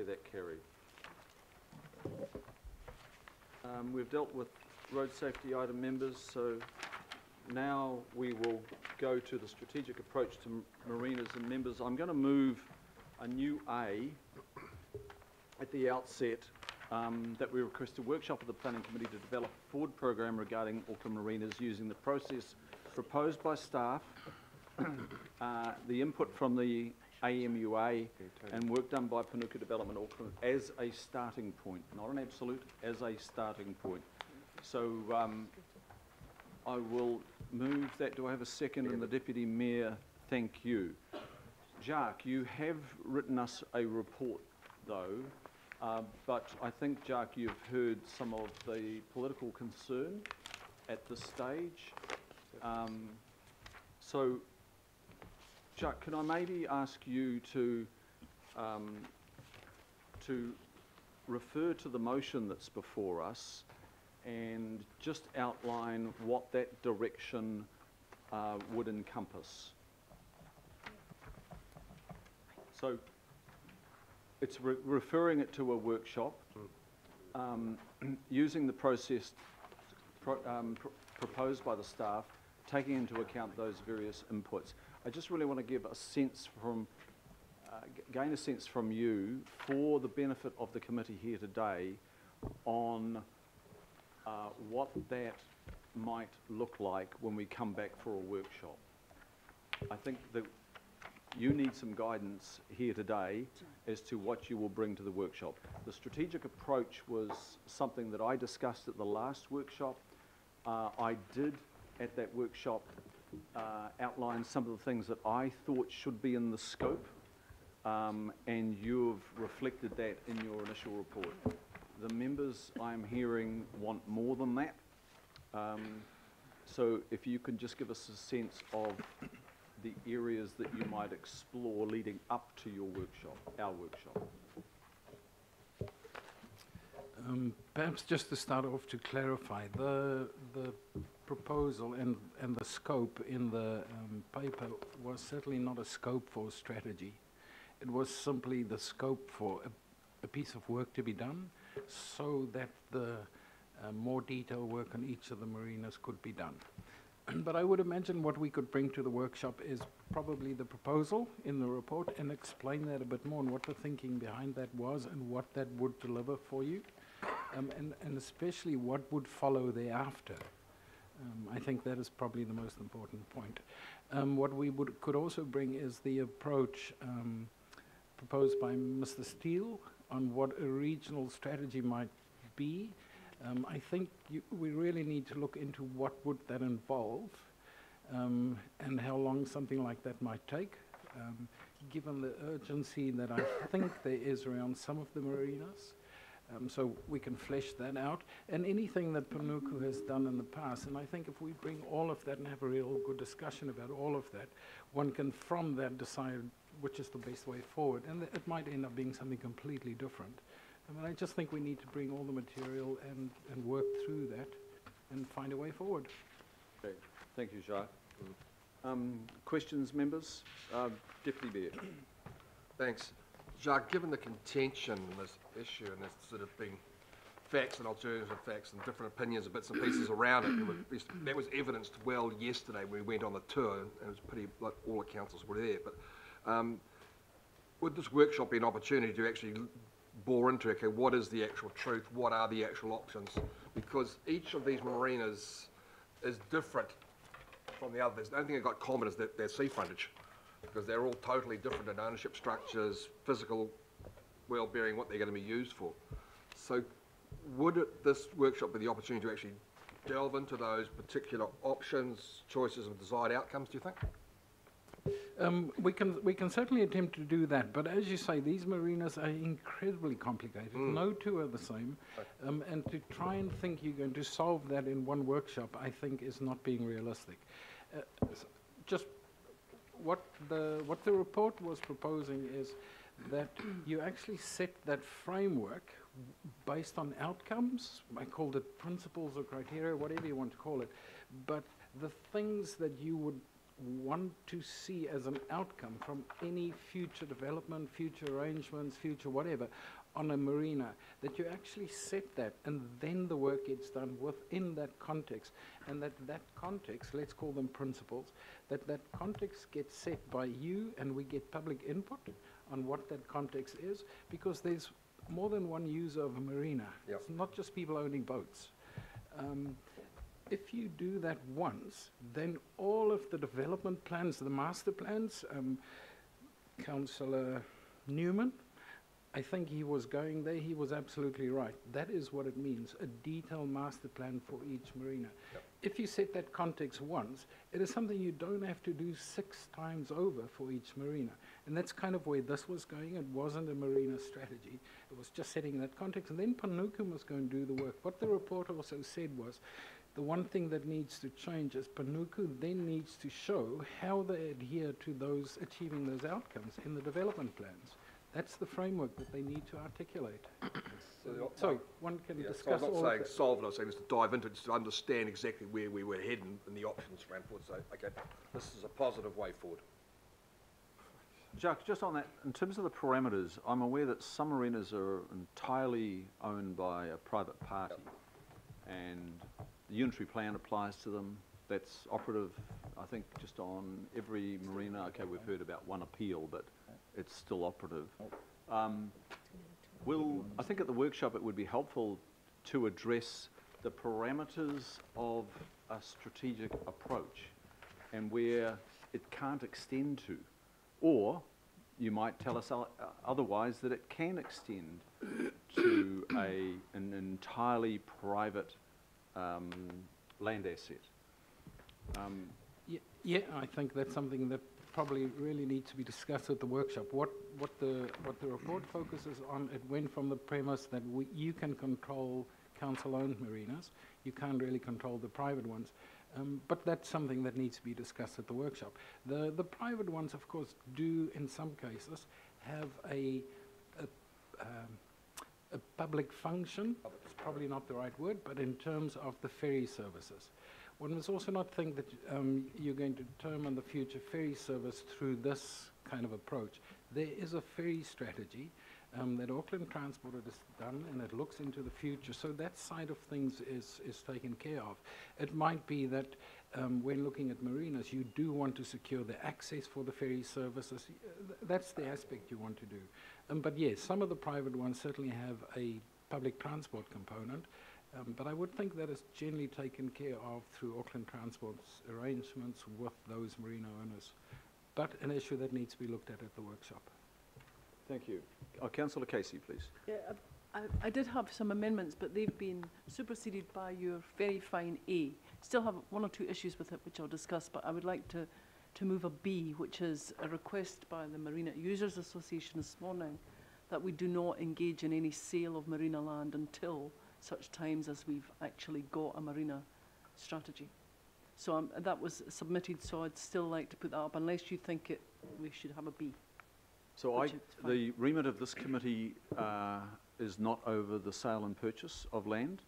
that carried. We've dealt with road safety item, members, so now we will go to the strategic approach to marinas. And members, I'm going to move a new A at the outset, that we request a workshop of the Planning Committee to develop a forward program regarding Auckland marinas using the process proposed by staff, the input from the AMUA and work done by Panuku Development Auckland as a starting point, not an absolute, as a starting point. So I will move that. Do I have a second? And the Deputy Mayor, thank you. Jacques, you have written us a report though, but I think, Jacques, you've heard some of the political concern at this stage. So, Jacques, can I maybe ask you to refer to the motion that's before us and just outline what that direction would encompass? So, it's referring it to a workshop, using the process proposed by the staff, taking into account those various inputs. I just really want to give a sense from, gain a sense from you for the benefit of the committee here today on what that might look like when we come back for a workshop. I think that you need some guidance here today as to what you will bring to the workshop. The strategic approach was something that I discussed at the last workshop. I did at that workshop outline some of the things that I thought should be in the scope, and you've reflected that in your initial report. The members I'm hearing want more than that. So if you can just give us a sense of the areas that you might explore leading up to your workshop, our workshop. Perhaps just to start off, to clarify, the proposal and the scope in the paper was certainly not a scope for strategy. It was simply the scope for a piece of work to be done so that the more detailed work on each of the marinas could be done. But I would imagine what we could bring to the workshop is probably the proposal in the report and explain that a bit more and what the thinking behind that was and what that would deliver for you, and especially what would follow thereafter. I think that is probably the most important point. What we could also bring is the approach proposed by Mr. Steele on what a regional strategy might be. I think we really need to look into what would that involve, and how long something like that might take, given the urgency that I think there is around some of the marinas. So we can flesh that out, and anything that Panuku has done in the past. And I think if we bring all of that and have a real good discussion about all of that, one can from that decide which is the best way forward. And it might end up being something completely different. I just think we need to bring all the material and work through that and find a way forward. Okay, thank you, Jacques. Questions, members? Deputy Mayor. Thanks. Jacques, given the contention in this issue and there's sort of being facts and alternative facts and different opinions and bits and pieces around it, that was evidenced well yesterday when we went on the tour, and it was pretty, like all the councils were there. But would this workshop be an opportunity to actually bore into, okay, what is the actual truth, what are the actual options? Because each of these marinas is different from the others. The only thing they've got common is that their sea frontage, because they're all totally different in ownership structures, physical well-being, what they're going to be used for. So would this workshop be the opportunity to actually delve into those particular options, choices and desired outcomes, do you think? We can certainly attempt to do that, but as you say, these marinas are incredibly complicated. No two are the same, and to try and think you're going to solve that in one workshop, I think, is not being realistic. Just what the report was proposing is that you actually set that framework based on outcomes. I called it principles or criteria, whatever you want to call it, but the things that you would want to see as an outcome from any future development, future arrangements, future whatever, on a marina, that you actually set that and then the work gets done within that context, and that context, let's call them principles, that context gets set by you and we get public input on what that context is, because there's more than one user of a marina. Yep. It's not just people owning boats. If you do that once, then all of the development plans, the master plans, Councillor Newman, I think he was going there, he was absolutely right. That is what it means, a detailed master plan for each marina. Yep. If you set that context once, it is something you don't have to do 6 times over for each marina. And that's kind of where this was going. It wasn't a marina strategy. It was just setting that context. And then Panuku was going to do the work. What the report also said was, the one thing that needs to change is Panuku then needs to show how they adhere to those, achieving those outcomes in the development plans. That's the framework that they need to articulate. So one can So discuss I'm all not of saying that. solve it, I'm saying just to dive into it, just to understand exactly where we were heading and the options around forward. So, okay, this is a positive way forward. Jacques, just on that, in terms of the parameters, I'm aware that some marinas are entirely owned by a private party, and the unitary plan applies to them. That's operative, I think, just on every marina. Okay, we've heard about one appeal, but it's still operative. I think at the workshop it would be helpful to address the parameters of a strategic approach and where it can't extend to. Or you might tell us otherwise, that it can extend to an entirely private land asset. Yeah, I think that's something that probably really needs to be discussed at the workshop. What the report focuses on, it went from the premise that you can control council-owned marinas, you can't really control the private ones. But that's something that needs to be discussed at the workshop. The private ones, of course, do in some cases have a public function. It's probably not the right word, but in terms of the ferry services. One must also not think that you're going to determine the future ferry service through this kind of approach. There is a ferry strategy that Auckland Transport has done, and it looks into the future. So that side of things is taken care of. It might be that when looking at marinas, you do want to secure the access for the ferry services. That's the aspect you want to do. But yes, some of the private ones certainly have a public transport component. But I would think that is generally taken care of through Auckland Transport's arrangements with those marina owners. But an issue that needs to be looked at the workshop. Thank you. Councillor Casey, please. Yeah, I did have some amendments, but they've been superseded by your very fine A. Still have 1 or 2 issues with it, which I'll discuss, but I would like to move a B, which is a request by the Marina Users Association this morning that we do not engage in any sale of marina land until such times as we've actually got a marina strategy. So that was submitted, so I'd still like to put that up, unless you think we should have a B. So Which is fine. the remit of this committee is not over the sale and purchase of land.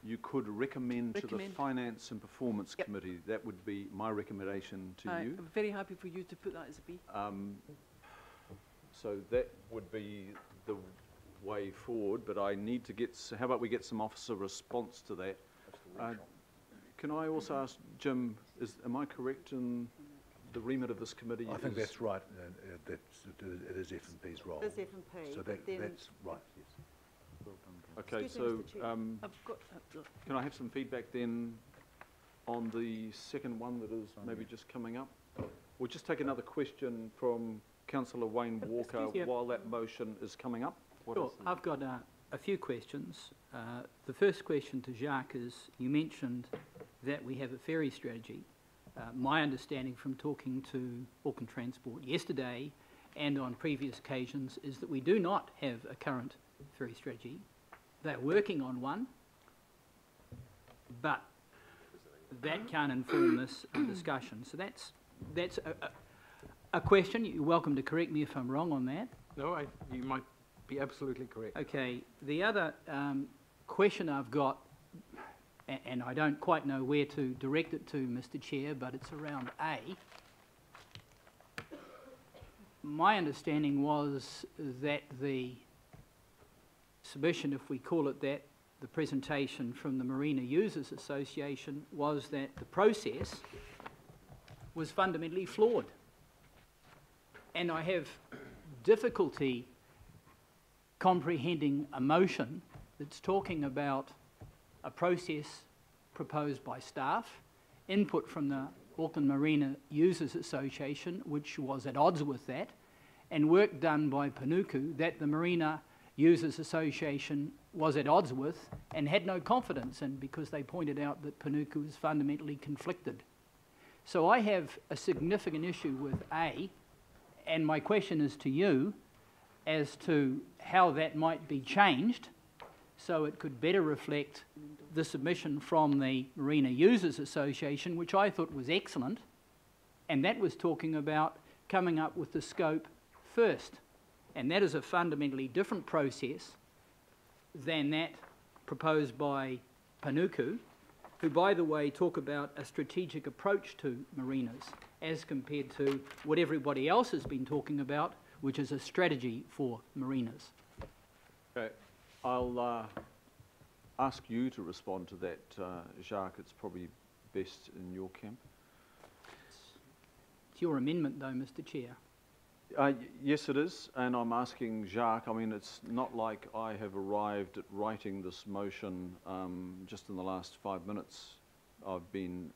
You could recommend to the Finance and Performance Yep. Committee. That would be my recommendation to you. I'm very happy for you to put that as a B. So that would be the way forward, but I need to get, how about we get some officer response to that? Can I also ask, Jim, am I correct in the remit of this committee? I think that's right. It is F&P's role. There's F&P. So but then- that's right, yes. Okay, Excuse me, so Mr. Chair. I've got, can I have some feedback then on the second one that is maybe just coming up? We'll just take another question from Councillor Wayne Walker Excuse me. while that motion is coming up. What Sure, is the- I've got a few questions. The first question to Jacques is, you mentioned that we have a ferry strategy. My understanding from talking to Auckland Transport yesterday and on previous occasions is that we do not have a current ferry strategy. They're working on one, but that can't inform this discussion. So that's a question. You're welcome to correct me if I'm wrong on that. No, you might be absolutely correct. Okay, the other question I've got, and I don't quite know where to direct it to, Mr. Chair, but it's around A, my understanding was that the submission, if we call it that, the presentation from the Marina Users Association was that the process was fundamentally flawed. And I have difficulty comprehending a motion that's talking about a process proposed by staff, input from the Auckland Marina Users Association, which was at odds with that, and work done by Panuku that the Marina Users Association was at odds with and had no confidence in, because they pointed out that Panuku is fundamentally conflicted. So I have a significant issue with A, and my question is to you as to how that might be changed so it could better reflect the submission from the Marina Users Association, which I thought was excellent, and that was talking about coming up with the scope first. And that is a fundamentally different process than that proposed by Panuku, who, by the way, talk about a strategic approach to marinas as compared to what everybody else has been talking about, which is a strategy for marinas. Okay, I'll ask you to respond to that, Jacques. It's probably best in your camp. It's your amendment, though, Mr. Chair. Yes, it is, and I'm asking Jacques. I mean, it's not like I have arrived at writing this motion just in the last 5 minutes. I've been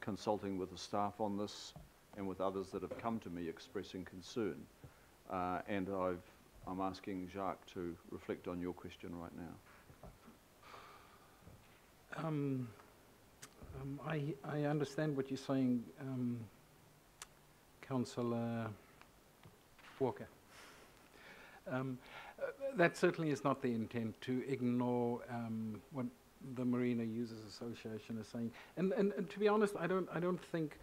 consulting with the staff on this and with others that have come to me expressing concern. And I'm asking Jacques to reflect on your question right now. I understand what you're saying, Councillor Walker. That certainly is not the intent, to ignore what the Marina Users Association is saying. And to be honest, I don't think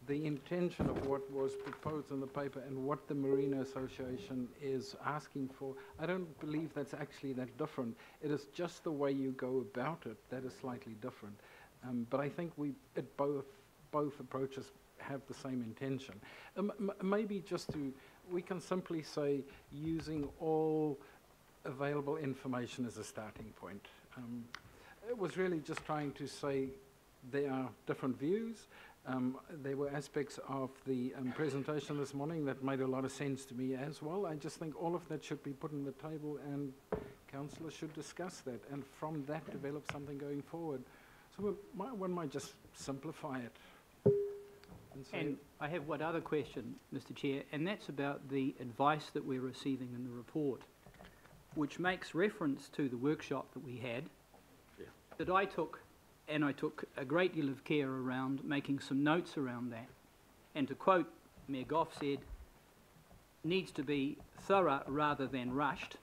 the intention of what was proposed in the paper and what the Marina Association is asking for, I don't believe that's actually that different. It is just the way you go about it that is slightly different. But I think both approaches have the same intention. Maybe we can simply say using all available information as a starting point. It was really just trying to say there are different views. There were aspects of the presentation this morning that made a lot of sense to me as well. I just think all of that should be put on the table and councillors should discuss that, and from that develop something going forward. So one might just simplify it. And I have one other question, Mr. Chair, and that's about the advice that we're receiving in the report, which makes reference to the workshop that we had, that I took a great deal of care around making some notes around that. And to quote Mayor Goff said, needs to be thorough rather than rushed.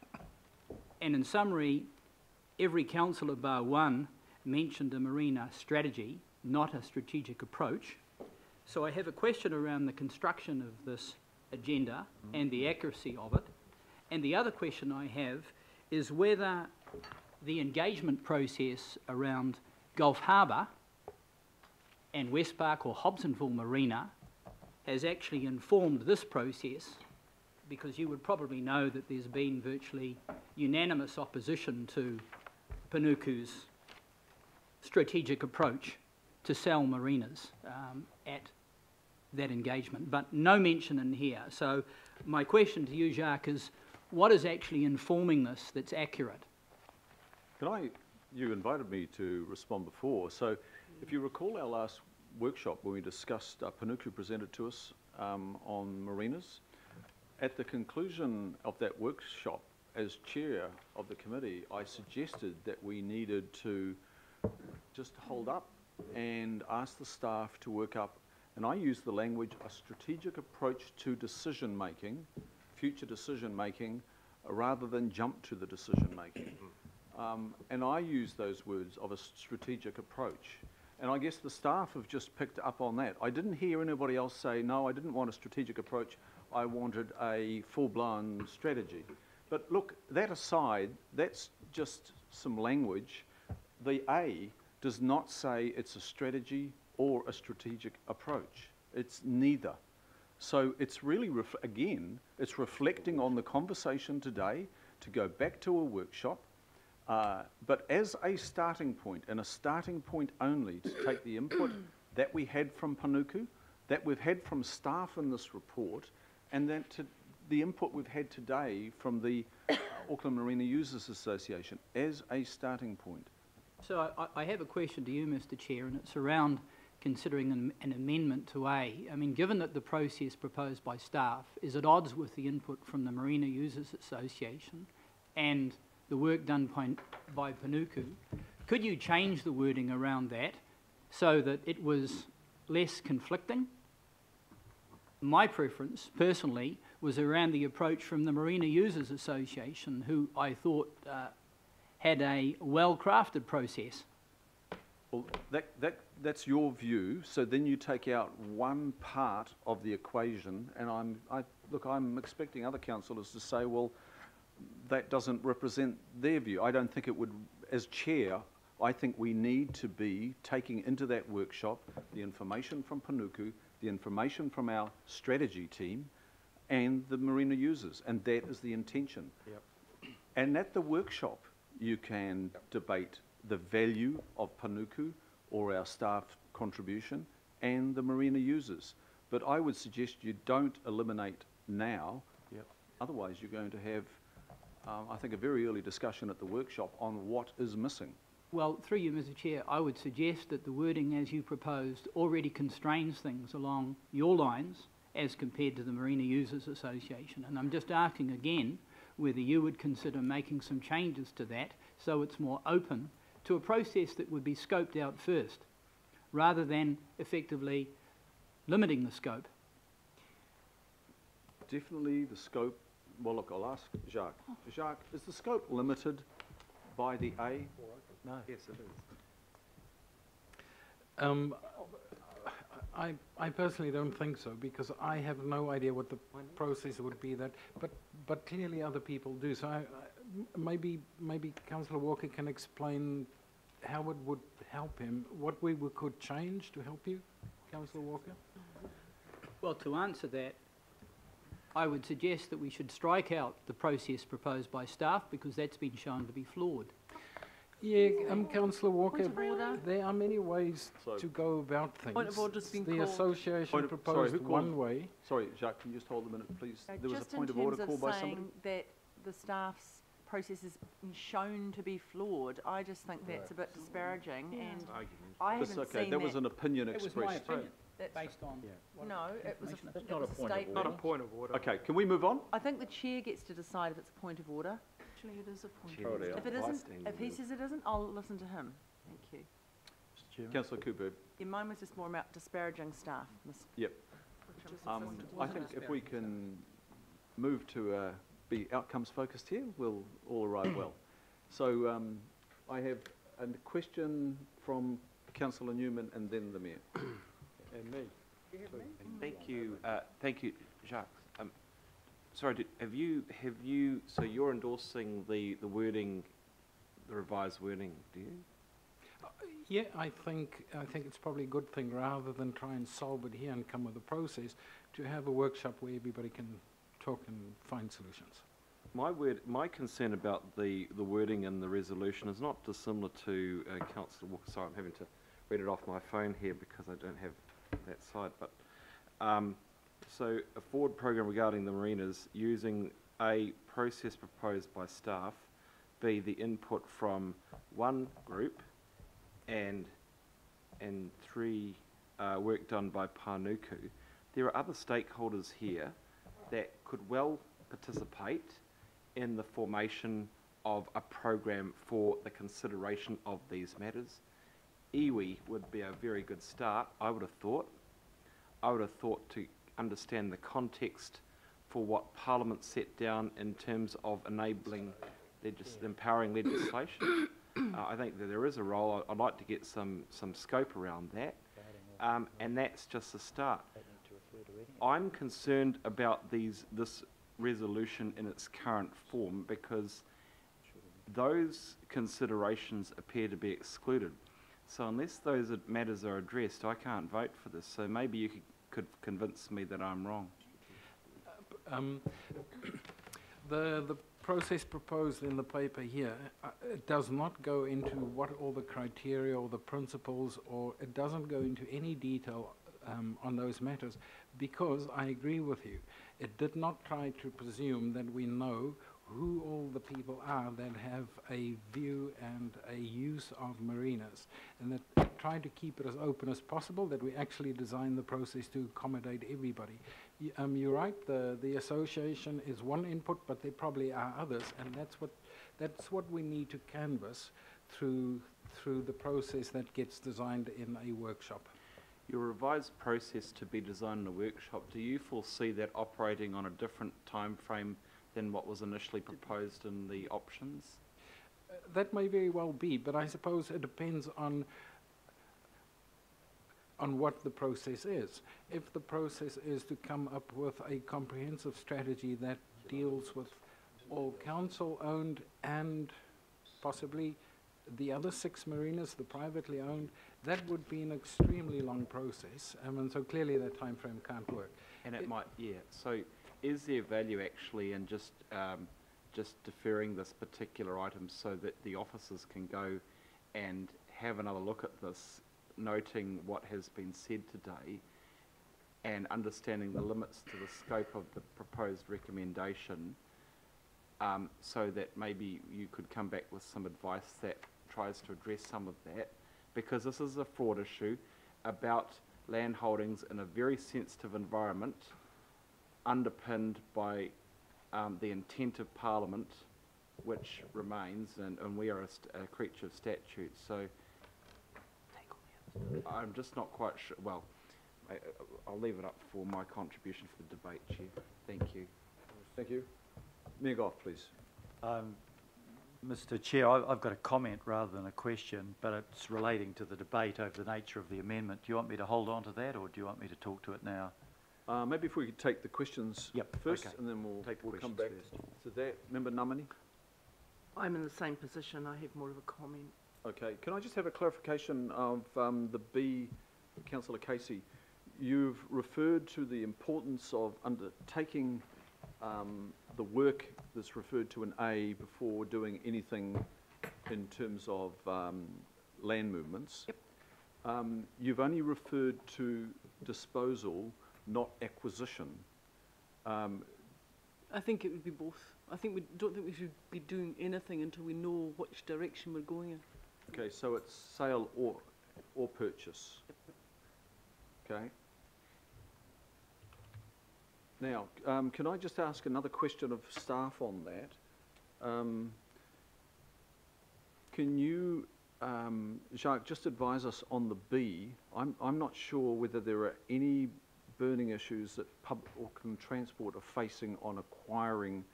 And in summary, every councillor bar one mentioned a marina strategy, not a strategic approach. So I have a question around the construction of this agenda and the accuracy of it. And the other question I have is whether the engagement process around Gulf Harbour and Westpark or Hobsonville Marina has actually informed this process, because you would probably know that there's been virtually unanimous opposition to Panuku's strategic approach to sell marinas at that engagement, but no mention in here. So my question to you, Jacques, is what is actually informing this that's accurate? You invited me to respond before, so if you recall our last workshop when we discussed, Panuku presented to us on marinas. At the conclusion of that workshop, as chair of the committee, I suggested that we needed to just hold up and ask the staff to work up, and I used the language, a strategic approach to decision making, future decision making, rather than jump to the decision making. And I used those words of a strategic approach. And I guess the staff have just picked up on that. I didn't hear anybody else say, no, I didn't want a strategic approach, I wanted a full-blown strategy. But look, that aside, that's just some language. The A does not say it's a strategy or a strategic approach. It's neither. So it's really, again, it's reflecting on the conversation today to go back to a workshop, but as a starting point, and a starting point only, to take the input that we had from Panuku, that we've had from staff in this report, and then to the input we've had today from the Auckland Marina Users Association as a starting point. So I have a question to you, Mr Chair, and it's around considering an amendment to A. I mean, given that the process proposed by staff is at odds with the input from the Marina Users Association and the work done by Panuku, could you change the wording around that so that it was less conflicting? My preference, personally, was around the approach from the Marina Users Association, who I thought had a well-crafted process. Well, that's your view, so then you take out one part of the equation, and I'm expecting other councillors to say, well, that doesn't represent their view. I don't think it would, as chair, I think we need to be taking into that workshop the information from Panuku, the information from our strategy team, and the marina users, and that is the intention. Yep. And at the workshop, you can debate the value of Panuku or our staff contribution and the marina users. But I would suggest you don't eliminate now. Yep. Otherwise, you're going to have, I think, a very early discussion at the workshop on what is missing. Well, through you, Mr Chair, I would suggest that the wording as you proposed already constrains things along your lines as compared to the Marina Users Association. And I'm just asking again whether you would consider making some changes to that so it's more open to a process that would be scoped out first, rather than effectively limiting the scope. Definitely the scope, well look, I'll ask Jacques. Jacques, is the scope limited by the A? No. Yes, it is. I personally don't think so, because I have no idea what the process would be that, but clearly other people do. So maybe Councillor Walker can explain how it would help him, what we could change to help you, Councillor Walker? Well, to answer that, I would suggest that we should strike out the process proposed by staff because that's been shown to be flawed. Yeah, Councillor Walker, Point of order. there are many ways So- to go about things. Point of order's been The called. association Point of- sorry, proposed who called? one way. Sorry, Jacques, can you just hold a minute, please? There was a Just point in of order terms called of by somebody? saying that the staff's process has been shown to be flawed, I just think that's a bit disparaging, and I That's haven't okay, seen that was an opinion It was my expressed. opinion, That's- based on what No, it was information. a, That's it not was a a point of statement. order. Not a point of order. Okay, can we move on? I think the chair gets to decide if it's a point of order. Actually, it is a point. Chair. If it isn't, if he says it isn't, I'll listen to him. Thank you. Councillor Cooper, Yeah, mine was just more about disparaging staff, Miss. yep. I think if we can move to be outcomes focused here, we'll all arrive well. So I have a question from Councillor Newman and then the Mayor. And me. Thank you, Jacques. Sorry, have you, so you're endorsing the wording, the revised wording, do you? Yeah, I think it's probably a good thing, rather than try and solve it here and come with a process, to have a workshop where everybody can talk and find solutions. My concern about the wording in the resolution is not dissimilar to Councillor Walker. Sorry, I'm having to read it off my phone here because I don't have that side. But so a forward program regarding the marinas using A, process proposed by staff, B, the input from one group, and 3, work done by Panuku. There are other stakeholders here that could well participate in the formation of a program for the consideration of these matters. Iwi would be a very good start, I would have thought. I would have thought to understand the context for what Parliament set down in terms of enabling, empowering legislation. I think that there is a role. I'd like to get some scope around that, and that's just the start. I'm concerned about this resolution in its current form because those considerations appear to be excluded. So unless those matters are addressed, I can't vote for this. So maybe you could convince me that I'm wrong. The process proposed in the paper here, it does not go into what all the criteria or the principles, or it doesn't go into any detail on those matters, because I agree with you. It did not try to presume that we know who all the people are that have a view and a use of marinas, and that it tried to keep it as open as possible, that we actually design the process to accommodate everybody. You're right, the association is one input, but there probably are others, and that's what we need to canvass through the process that gets designed in a workshop. Your revised process to be designed in a workshop, do you foresee that operating on a different time frame than what was initially proposed in the options? That may very well be, but I suppose it depends on what the process is. If the process is to come up with a comprehensive strategy that deals with all council-owned and possibly the other 6 marinas, the privately owned, that would be an extremely long process, and so clearly that time frame can't work. And it might, yeah. So is there value actually in just deferring this particular item so that the officers can go and have another look at this, noting what has been said today and understanding the limits to the scope of the proposed recommendation, so that maybe you could come back with some advice that tries to address some of that, because this is a fraud issue about land holdings in a very sensitive environment, underpinned by the intent of Parliament, which remains, and we are a creature of statute. So I'm just not quite sure. Well, I'll leave it up for my contribution for the debate, Chair. Thank you. Thank you. Mayor Goff, please. Mr. Chair, I've got a comment rather than a question, but it's relating to the debate over the nature of the amendment. Do you want me to hold on to that, or do you want me to talk to it now? Maybe if we could take the questions first, okay. And then we'll come questions back first. to that. Member Namani? I'm in the same position. I have more of a comment. Okay. Can I just have a clarification of the B, Councillor Casey? You've referred to the importance of undertaking the work that's referred to in A before doing anything in terms of land movements. Yep. You've only referred to disposal, not acquisition. I think it would be both. I think don't think we should be doing anything until we know which direction we're going in. Okay, so it's sale or purchase. Okay. Now, can I just ask another question of staff on that? Can you, Jacques, just advise us on the B? I'm not sure whether there are any burning issues that public Auckland Transport are facing on acquiring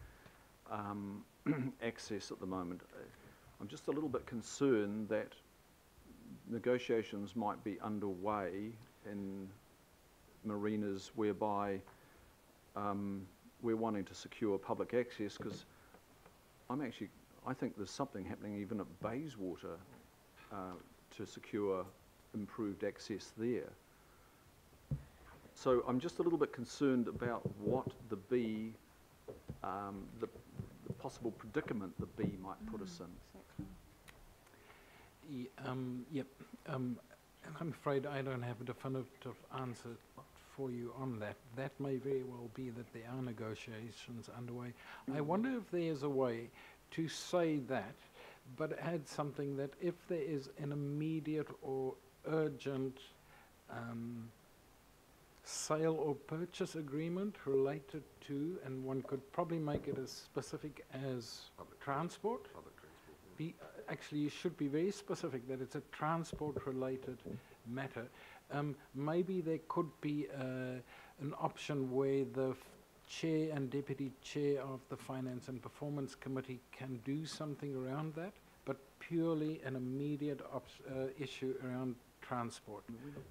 access at the moment. I'm just a little bit concerned that negotiations might be underway in marinas whereby we're wanting to secure public access, because I think there's something happening even at Bayswater to secure improved access there. So I'm just a little bit concerned about what the B, the possible predicament the B might put us in. Yep. I'm afraid I don't have a definitive answer for you on that. That may very well be that there are negotiations underway. I wonder if there's a way to say that, but add something that if there is an immediate or urgent sale or purchase agreement related to, and one could probably make it as specific as transport. Actually, you should be very specific that it's a transport-related matter. Maybe there could be an option where the chair and deputy chair of the Finance and Performance Committee can do something around that, but purely an immediate issue around transport.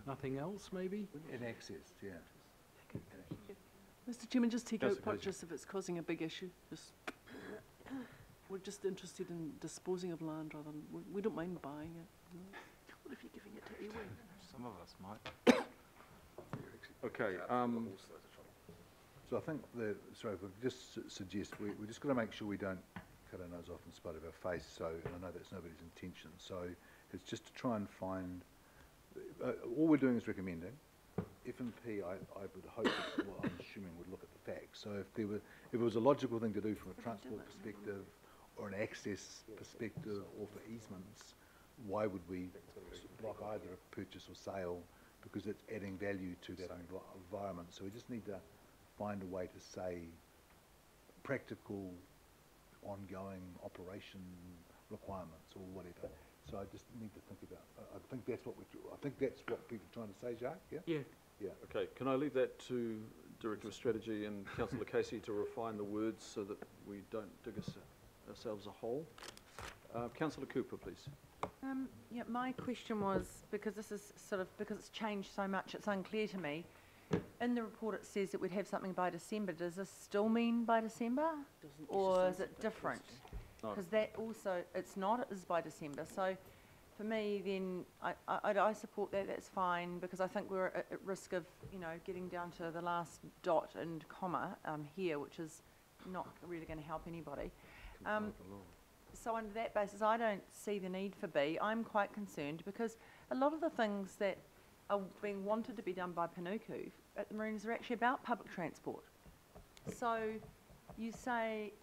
Nothing else, maybe? And access, yeah. Mr. Chairman, just take Yes, out purchase if it's causing a big issue. We're just interested in disposing of land rather than, we don't mind buying it. What if you're giving it to Ewe? Some of us might. Okay, So I think sorry, if we just suggest, we just got to make sure we don't cut our nose off in spite of our face, so, and I know that's nobody's intention, so it's just to try and find, all we're doing is recommending. F&P, I would hope, that, well, I'm assuming would look at the facts. So if it was a logical thing to do from a transport perspective, or an access perspective, or for easements, why would we block either a purchase or sale? Because it's adding value to that environment. So we just need to find a way to say practical, ongoing operation requirements or whatever. So I just need to think about. I think that's what people are trying to say, Jacques. Yeah. Yeah. Yeah. Okay, can I leave that to Director of Strategy and Councillor Casey to refine the words so that we don't dig ourselves a hole? Councillor Cooper, please. Yeah, my question was, because this is because it's changed so much, it's unclear to me. In the report it says that we'd have something by December. Does this still mean by December? Or is it different? No. Because that also, it's not, it is by December. So for me, then, I support that, that's fine, because I think we're at risk of, getting down to the last dot and comma here, which is not really going to help anybody. So under that basis, I don't see the need for B. I'm quite concerned because a lot of the things that are being wanted to be done by Panuku at the marinas are actually about public transport. So you say,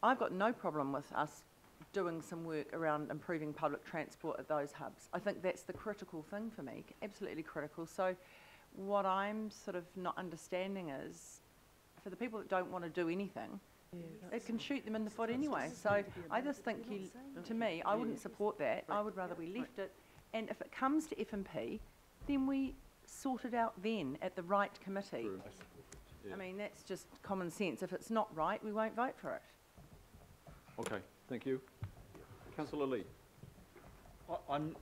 I've got no problem with us doing some work around improving public transport at those hubs. I think that's the critical thing for me, absolutely critical. So what I'm sort of not understanding is, for the people that don't want to do anything, it can shoot them in the foot anyway. So I just think to me, I wouldn't support that. I would rather we left it. And if it comes to F&P, then we sort it out then at the right committee. True. Yeah. I mean, that's just common sense. If it's not right, we won't vote for it. Okay, thank you. Councillor Lee. I'm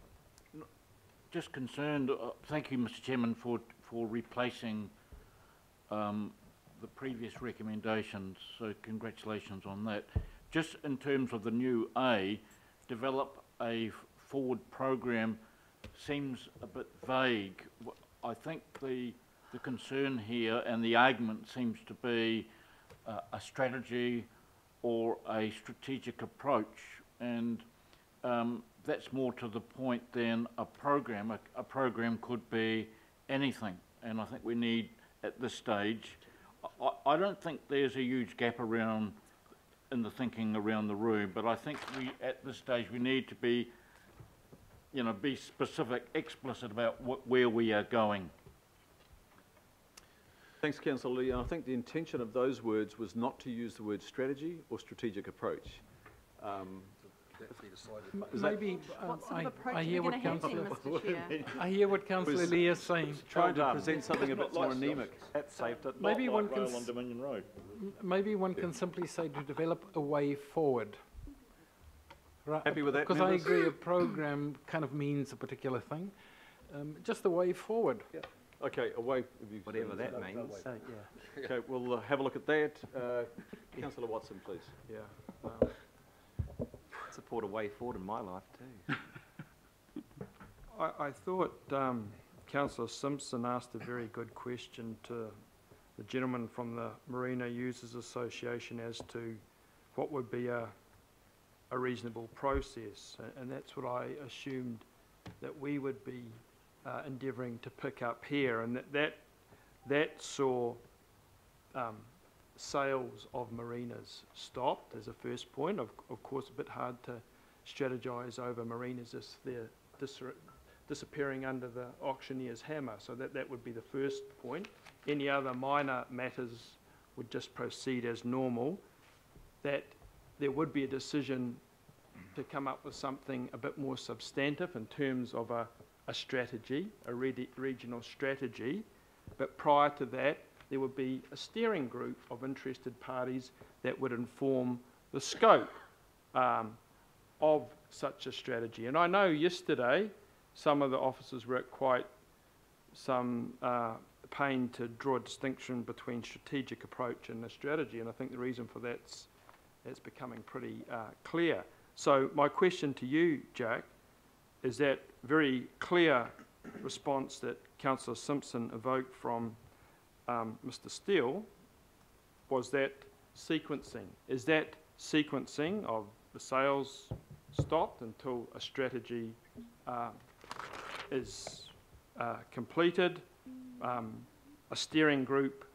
just concerned, thank you, Mr Chairman, for replacing the previous recommendations, so congratulations on that. Just in terms of the new A, develop a forward program seems a bit vague. I think the concern here and the argument seems to be a strategy or a strategic approach, and that's more to the point than a program. A program could be anything, and I think we need, at this stage, I don't think there's a huge gap around in the thinking around the room, but I think at this stage we need to be, be specific, explicit about where we are going. Thanks, Councillor Lee. And I think the intention of those words was not to use the word strategy or strategic approach. Maybe What sort of approach I are we hear going what to have then, Councillor Mr Chair? I hear what Councillor Lee is saying. Trying to present something a bit more anemic. That saved it. Maybe one can on Dominion Road. Maybe one can simply say to develop a way forward. Right, Happy with that, because I members? agree, a program kind of means a particular thing. Just a way forward. Yeah. Okay, away. Whatever that means. Yeah. Okay, we'll have a look at that. Councillor Watson, please. Yeah. Support a way forward in my life too. I thought Councillor Simpson asked a very good question to the gentleman from the Marina Users Association as to what would be a reasonable process, and that's what I assumed that we would be endeavouring to pick up here, and that saw sales of marinas stopped as a first point. Of course, a bit hard to strategise over marinas as they're disappearing under the auctioneer's hammer, so that would be the first point. Any other minor matters would just proceed as normal. That there would be a decision to come up with something a bit more substantive in terms of a strategy, a regional strategy, but prior to that there would be a steering group of interested parties that would inform the scope of such a strategy. And I know yesterday some of the officers were at quite some pain to draw a distinction between strategic approach and a strategy, and I think the reason for that's becoming pretty clear. So my question to you, Jack, is that very clear response that Councillor Simpson evoked from Mr Steele was that sequencing. Is that sequencing of the sales stopped until a strategy is completed, a steering group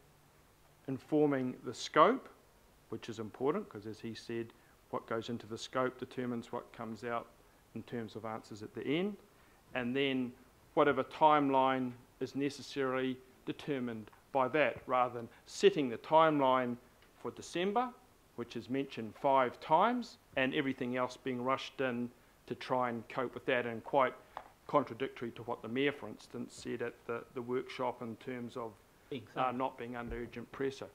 informing the scope, which is important because, as he said, what goes into the scope determines what comes out in terms of answers at the end, and then whatever timeline is necessarily determined by that, rather than setting the timeline for December, which is mentioned 5 times, and everything else being rushed in to try and cope with that, and quite contradictory to what the Mayor, for instance, said at the workshop in terms of not being under urgent pressure.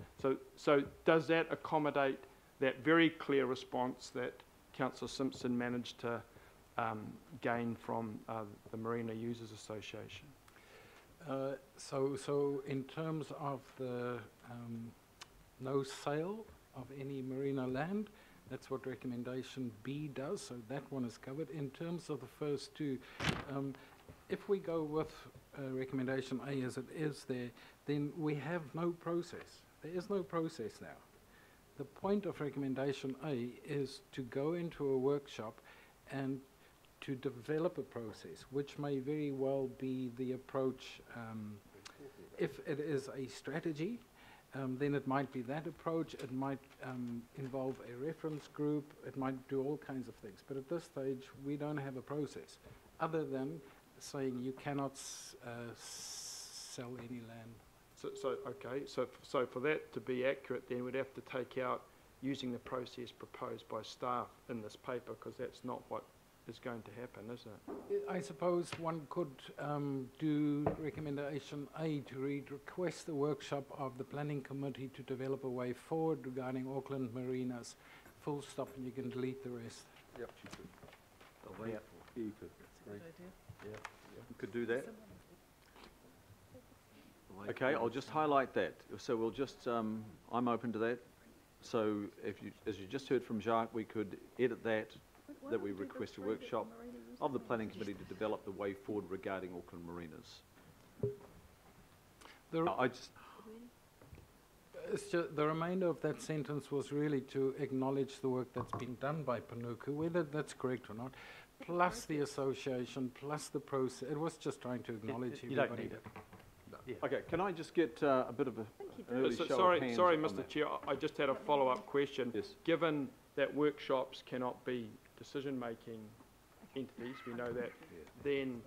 So does that accommodate that very clear response that Councillor Simpson managed to gain from the Marina Users Association? So in terms of the no sale of any marina land, that's what recommendation B does, so that one is covered. In terms of the first two, if we go with recommendation A as it is there, then we have no process. There is no process now. The point of recommendation A is to go into a workshop and to develop a process, which may very well be the approach. If it is a strategy, then it might be that approach. It might involve a reference group. It might do all kinds of things. But at this stage, we don't have a process other than saying you cannot sell any land. So for that to be accurate, then we'd have to take out using the process proposed by staff in this paper, because that's not what is going to happen, is it? I suppose one could do recommendation A to request the workshop of the planning committee to develop a way forward regarding Auckland marinas. Full stop, and you can delete the rest. Yep. Yeah. You could do that. Okay, I'll just highlight that. So we'll just, I'm open to that. So if you, as you just heard from Jacques, we could edit that we request a workshop of the planning committee to develop the way forward regarding Auckland marinas. The remainder of that sentence was really to acknowledge the work that's been done by Panuku, whether that's correct or not, plus the association, plus the process. It was just trying to acknowledge everybody. You don't need it. Yeah. Okay, can I just get a bit of an early show Sorry, of hands sorry, on Mr. that? Chair, I just had a follow-up question. Yes. Given that workshops cannot be decision-making entities, we know that, then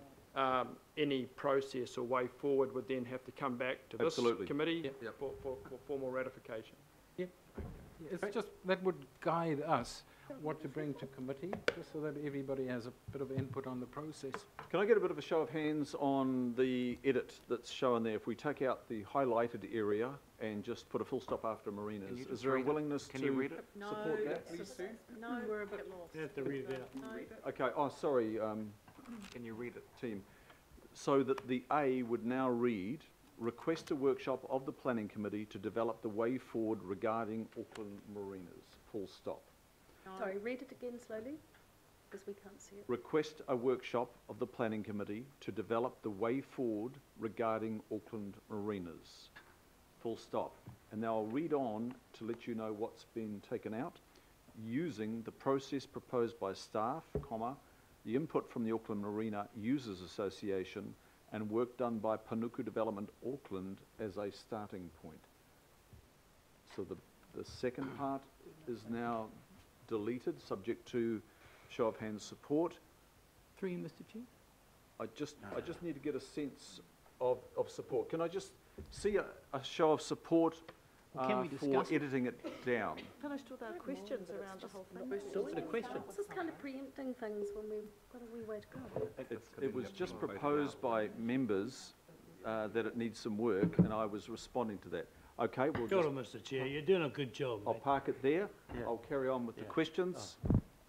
any process or way forward would then have to come back to this Absolutely. committee Yep. for formal ratification. It's just that would guide us what to bring to committee, just so that everybody has a bit of input on the process. Can I get a bit of a show of hands on the edit that's shown there? If we take out the highlighted area and just put a full stop after marinas, Can you is just there a read it? willingness Can to you read it? support that? No, we're a bit lost. You have to read it out. No. Okay, oh, sorry, Can you read it? team. So that the A would now read, request a workshop of the planning committee to develop the way forward regarding Auckland marinas, full stop. Sorry, read it again slowly, because we can't see it. Request a workshop of the planning committee to develop the way forward regarding Auckland marinas, full stop. And now I'll read on to let you know what's been taken out. Using the process proposed by staff, comma, the input from the Auckland Marina Users Association and work done by Panuku Development Auckland as a starting point. So the second part is now deleted, subject to show of hands support. Through you, Mr. Chair. I just need to get a sense of support. Can I just see a show of support Well, can we for discuss it? editing it down? Finished all our questions around the whole thing. Those are the questions. This is kind of preempting things when we've got a wee way to go. It was just proposed by members that it needs some work, and I was responding to that. Okay, we'll Kia just, ora, Mr Chair, you're doing a good job, I'll mate. park it there. Yeah. I'll carry on with the questions.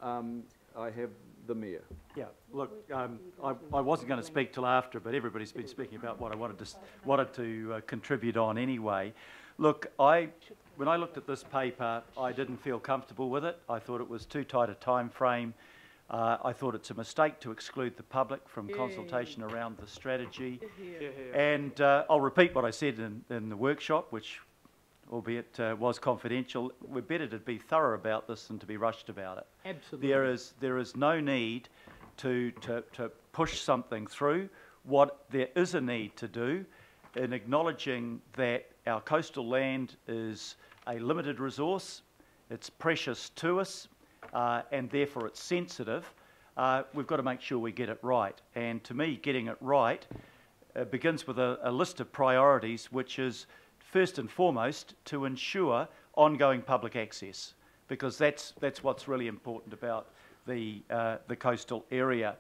I have the Mayor. Yeah, look, I wasn't going to speak till after, but everybody's been speaking about what I wanted to contribute on anyway. Look, when I looked at this paper, I didn't feel comfortable with it. I thought it was too tight a time frame. I thought it's a mistake to exclude the public from consultation around the strategy. And I'll repeat what I said in the workshop, which, albeit was confidential. We're better to be thorough about this than to be rushed about it. Absolutely. There is no need to push something through. What there is a need to do, in acknowledging that our coastal land is a limited resource, it's precious to us, and therefore it's sensitive, we've got to make sure we get it right. And to me, getting it right begins with a list of priorities, which is first and foremost to ensure ongoing public access, because that's what's really important about the coastal area.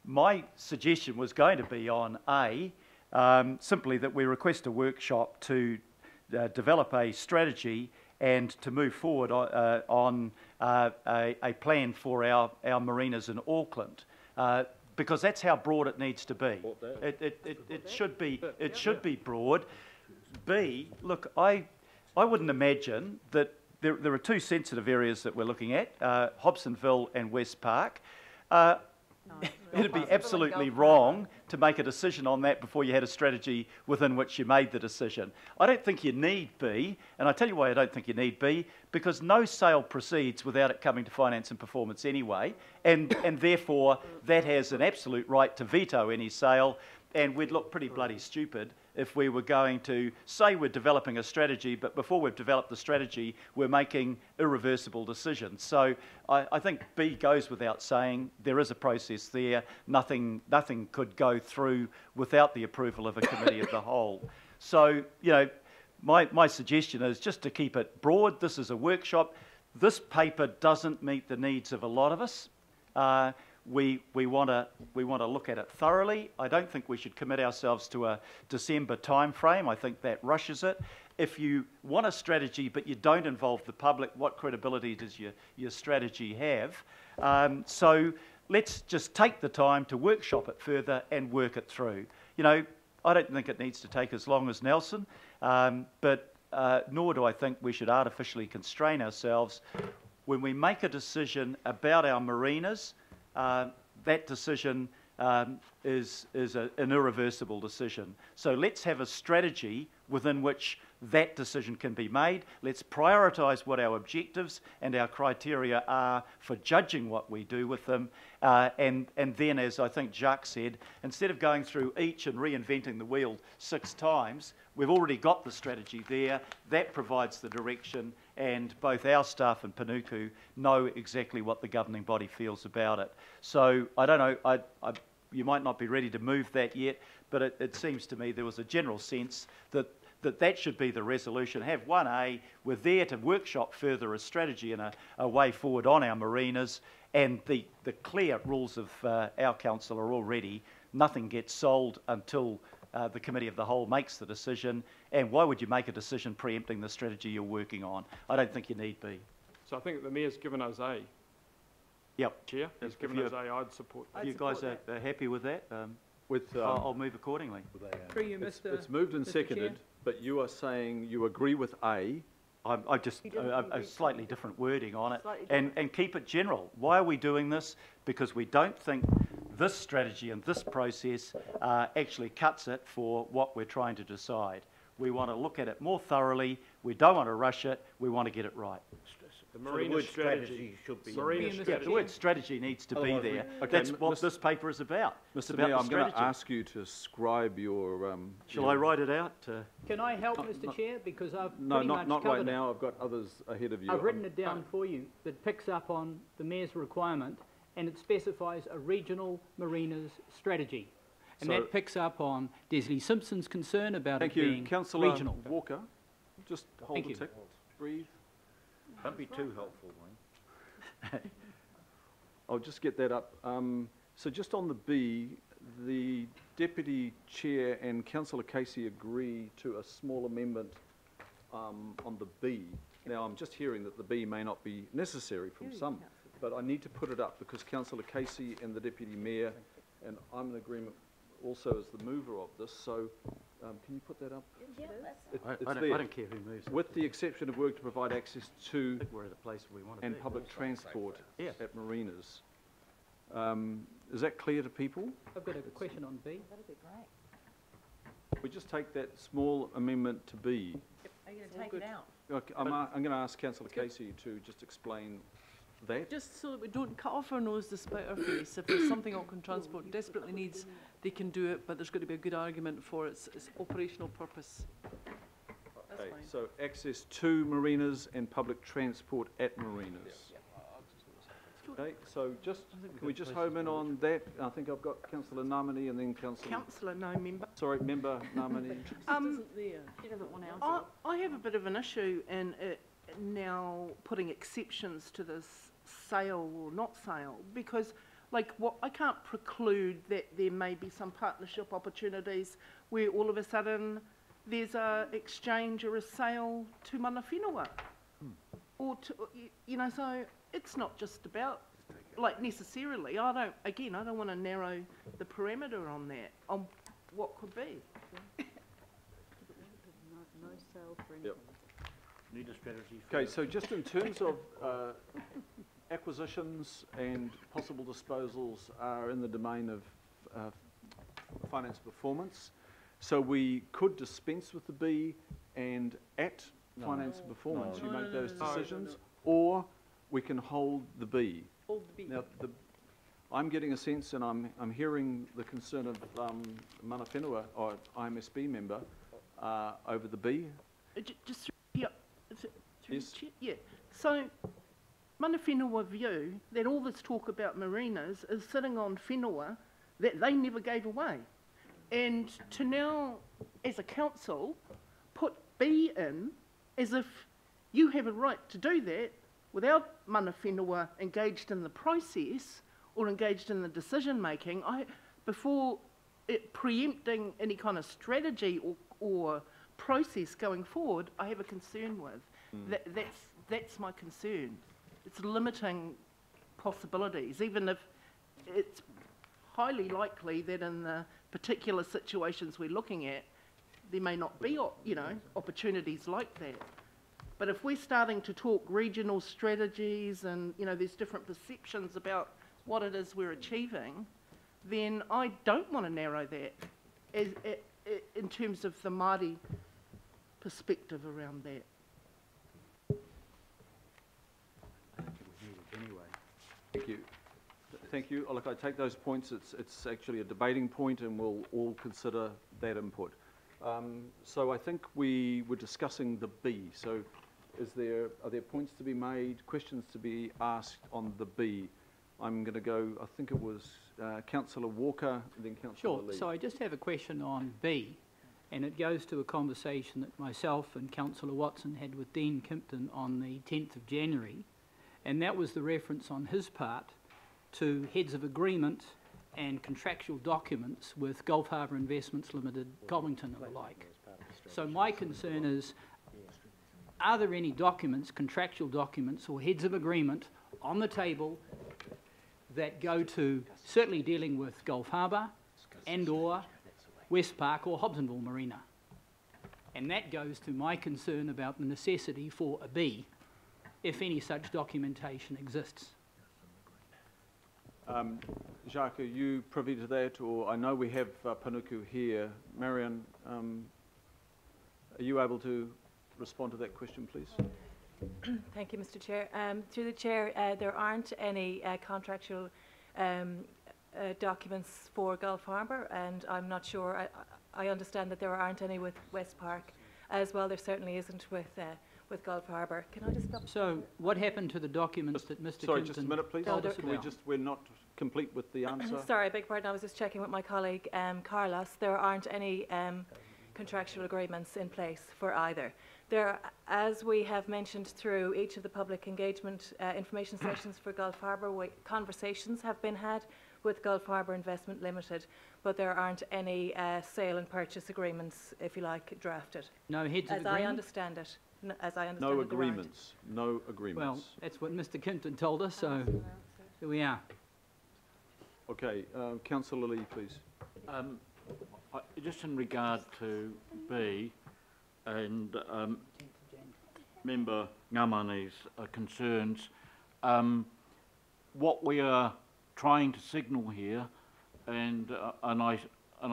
My suggestion was going to be on simply that we request a workshop to develop a strategy and to move forward on a plan for our marinas in Auckland, because that's how broad it needs to be. It should be broad. B, look, I wouldn't imagine that there are two sensitive areas that we're looking at, Hobsonville and West Park. It'd be absolutely wrong to make a decision on that before you had a strategy within which you made the decision. I don't think you need B, and I tell you why I don't think you need B, because no sale proceeds without it coming to finance and performance anyway, and therefore that has an absolute right to veto any sale, and we'd look pretty bloody stupid if we were going to say we're developing a strategy, but before we've developed the strategy, we're making irreversible decisions. So I think B goes without saying. There is a process there. Nothing could go through without the approval of a committee of the whole. So, you know, my suggestion is just to keep it broad. This is a workshop. This paper doesn't meet the needs of a lot of us. We want to look at it thoroughly. I don't think we should commit ourselves to a December time frame. I think that rushes it. If you want a strategy but you don't involve the public, what credibility does your strategy have? So let's just take the time to workshop it further and work it through. You know, I don't think it needs to take as long as Nelson, but nor do I think we should artificially constrain ourselves. When we make a decision about our marinas, that decision is an irreversible decision. So let's have a strategy within which that decision can be made. Let's prioritise what our objectives and our criteria are for judging what we do with them. And then, as I think Jacques said, instead of going through each and reinventing the wheel 6 times, we've already got the strategy there. That provides the direction, and both our staff and Panuku know exactly what the governing body feels about it. So I don't know, you might not be ready to move that yet, but it seems to me there was a general sense that should be the resolution. Have 1A, we're there to workshop further a strategy and a way forward on our marinas, and the clear rules of our council are already nothing gets sold until the Committee of the Whole makes the decision. And why would you make a decision preempting the strategy you're working on? I don't think you need B. So I think the Mayor's given us A. Yep. Chair, he's given us A. I'd support that. You guys are happy with that? I'll move accordingly. Through you, Mr. It's moved and Mr. seconded, Chair. but you are saying you agree with A. I just a slightly different wording on it, and keep it general. Why are we doing this? Because we don't think this strategy and this process actually cuts it for what we're trying to decide. We want to look at it more thoroughly. We don't want to rush it. We want to get it right. The marina strategy should be. The word strategy needs to be there. Okay, That's what this paper is about. Mr. Mayor, I'm going to ask you to scribe your... Shall I write it out? Can I help, Mr. Chair? Because I've No, pretty much not covered right it. now. I've got others ahead of you. I've written it down for you that picks up on the Mayor's requirement, and it specifies a regional marinas strategy. And So- that picks up on Desley Simpson's concern about Thank it you, being Councillor regional. Walker. Just hold Thank a you. tick. Breathe. Don't be too helpful, Wayne. I'll just get that up. So just on the B, the Deputy Chair and Councillor Casey agree to a small amendment on the B. Now, I'm just hearing that the B may not be necessary from some, but I need to put it up because Councillor Casey and the Deputy Mayor, and I'm in agreement also as the mover of this, so can you put that up? It's I there. don't care who moves it. With the exception of work to provide access I to think we're at a place where we want to and be. public transport at marinas. Is that clear to people? I've got a question on B. That'd be great. We just take that small amendment to B. Are you going to take it out? Okay, I'm going to ask Councillor Casey to just explain that. Just so that we don't cut off our nose to spite our face. If there's something Auckland Transport desperately needs, they can do it, but there's got to be a good argument for its operational purpose. That's Okay, fine. so access to marinas and public transport at marinas. Okay, so just, can we just home in on that? I think I've got Councillor Namani and then Councillor, Councillor, no member. sorry, Member Namani. Isn't there? She doesn't want to answer. I have a bit of an issue in now putting exceptions to this sale or not sale, because like what I can't preclude that there may be some partnership opportunities where all of a sudden there's a exchange or a sale to mana whenua. Or to, you know, so it's not just about like necessarily, I don't want to narrow the parameter on that, on what could be. No sale for Yep. Need a strategy for Okay, so just in terms of acquisitions and possible disposals are in the domain of finance performance. So we could dispense with the B and at finance performance, you make those decisions, or we can hold the B. Hold the B. Now, I'm getting a sense, and I'm hearing the concern of mana whenua, or IMSB member, over the B. Just through, Yes. yeah. So, mana whenua view that all this talk about marinas is sitting on whenua that they never gave away. And to now, as a council, put B in as if you have a right to do that without mana whenua engaged in the process or engaged in the decision making, before it preempting any kind of strategy or process going forward, I have a concern with. That's my concern. It's limiting possibilities, even if it's highly likely that in the particular situations we're looking at, there may not be, you know, opportunities like that. But if we're starting to talk regional strategies and, you know, there's different perceptions about what it is we're achieving, then I don't want to narrow that in terms of the Māori perspective around that. Thank you. Thank you. Look, I take those points. It's actually a debating point, and we'll all consider that input. So I think we were discussing the B. So are there points to be made, questions to be asked on the B? I'm going to go, I think it was Councillor Walker, and then Councillor Sure. Lee. So I just have a question on B, and it goes to a conversation that myself and Councillor Watson had with Dean Kimpton on the 10th of January, and that was the reference on his part to heads of agreement and contractual documents with Gulf Harbour Investments Limited, Covington and the like. So my concern is, are there any documents, contractual documents or heads of agreement on the table that go to certainly dealing with Gulf Harbour and or West Park or Hobsonville Marina? And that goes to my concern about the necessity for a B, if any such documentation exists. Jacques, are you privy to that? Or I know we have Panuku here. Marion, are you able to respond to that question, please? Thank you, Mr. Chair. Through the Chair, there aren't any contractual documents for Gulf Harbour, and I'm not sure. I understand that there aren't any with West Park as well. There certainly isn't with Gulf Harbour. Can I just stop? So what happened to the documents that Mr. Sorry, Kimpton just a minute, please. told us Can we about? we're not complete with the answer. Sorry, I beg your pardon. I was just checking with my colleague Carlos. There aren't any contractual agreements in place for either. There, as we have mentioned through each of the public engagement information sessions for Gulf Harbour, conversations have been had with Gulf Harbour Investment Limited, but there aren't any sale and purchase agreements, if you like, drafted. No heads of As agreement? I understand it. As I understand No it, there aren't. agreements. No agreements. Well, that's what Mr. Kimpton told us, so here we are. Okay, Councillor Lee, please. just in regard to B and Member Ngamani's concerns, what we are trying to signal here, and I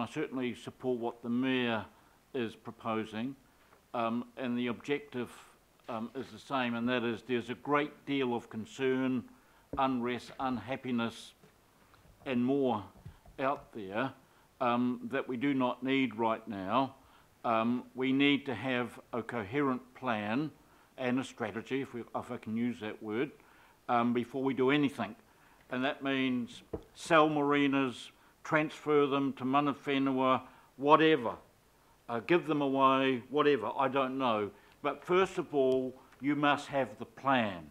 certainly support what the Mayor is proposing, and the objective is the same, and that is there's a great deal of concern, unrest, unhappiness, and more out there that we do not need right now. We need to have a coherent plan and a strategy, if I can use that word, before we do anything. And that means sell marinas, transfer them to mana whenua, whatever. Give them away, whatever, I don't know. But first of all, you must have the plan.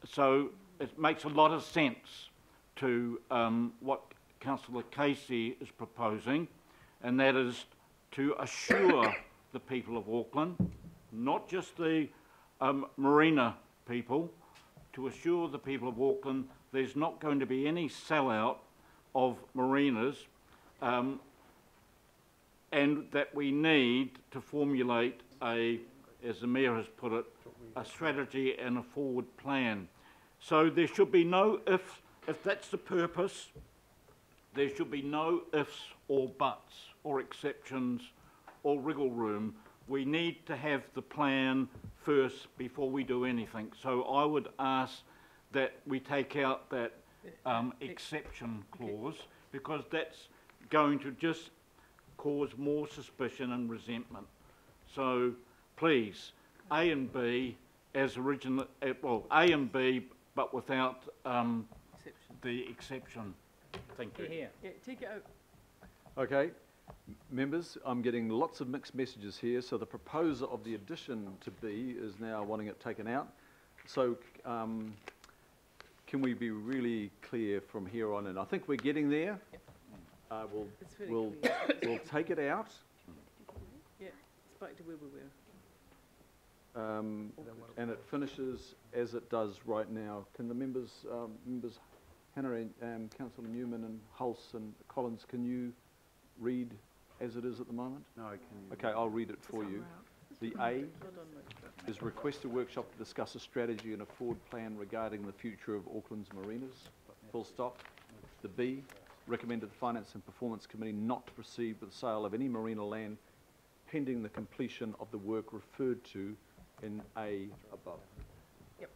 So it makes a lot of sense to what Councillor Casey is proposing, and that is to assure the people of Auckland, not just the marina people, to assure the people of Auckland there's not going to be any sellout of marinas, and that we need to formulate a, as the Mayor has put it, a strategy and a forward plan. So there should be no if that's the purpose, there should be no ifs or buts or exceptions or wriggle room. We need to have the plan first before we do anything. So I would ask that we take out that exception clause, because that's going to just cause more suspicion and resentment. So please, A and B as original, well, A and B, but without the exception. Thank you. Here. Yeah, take it out. Okay, members, I'm getting lots of mixed messages here. So the proposer of the addition to B is now wanting it taken out. So can we be really clear from here on in? I think we're getting there. We'll take it out. Yeah, it's back to where we were. And it finishes as it does right now. Can the members, members Hannah and Councillor Newman and Hulse and Collins, can you read as it is at the moment? No, I can. Okay, I'll read it for you. The A is request a workshop to discuss a strategy and a forward plan regarding the future of Auckland's marinas. Full stop. The B, recommended the Finance and Performance Committee not to proceed with the sale of any marina land pending the completion of the work referred to in A above. Yep.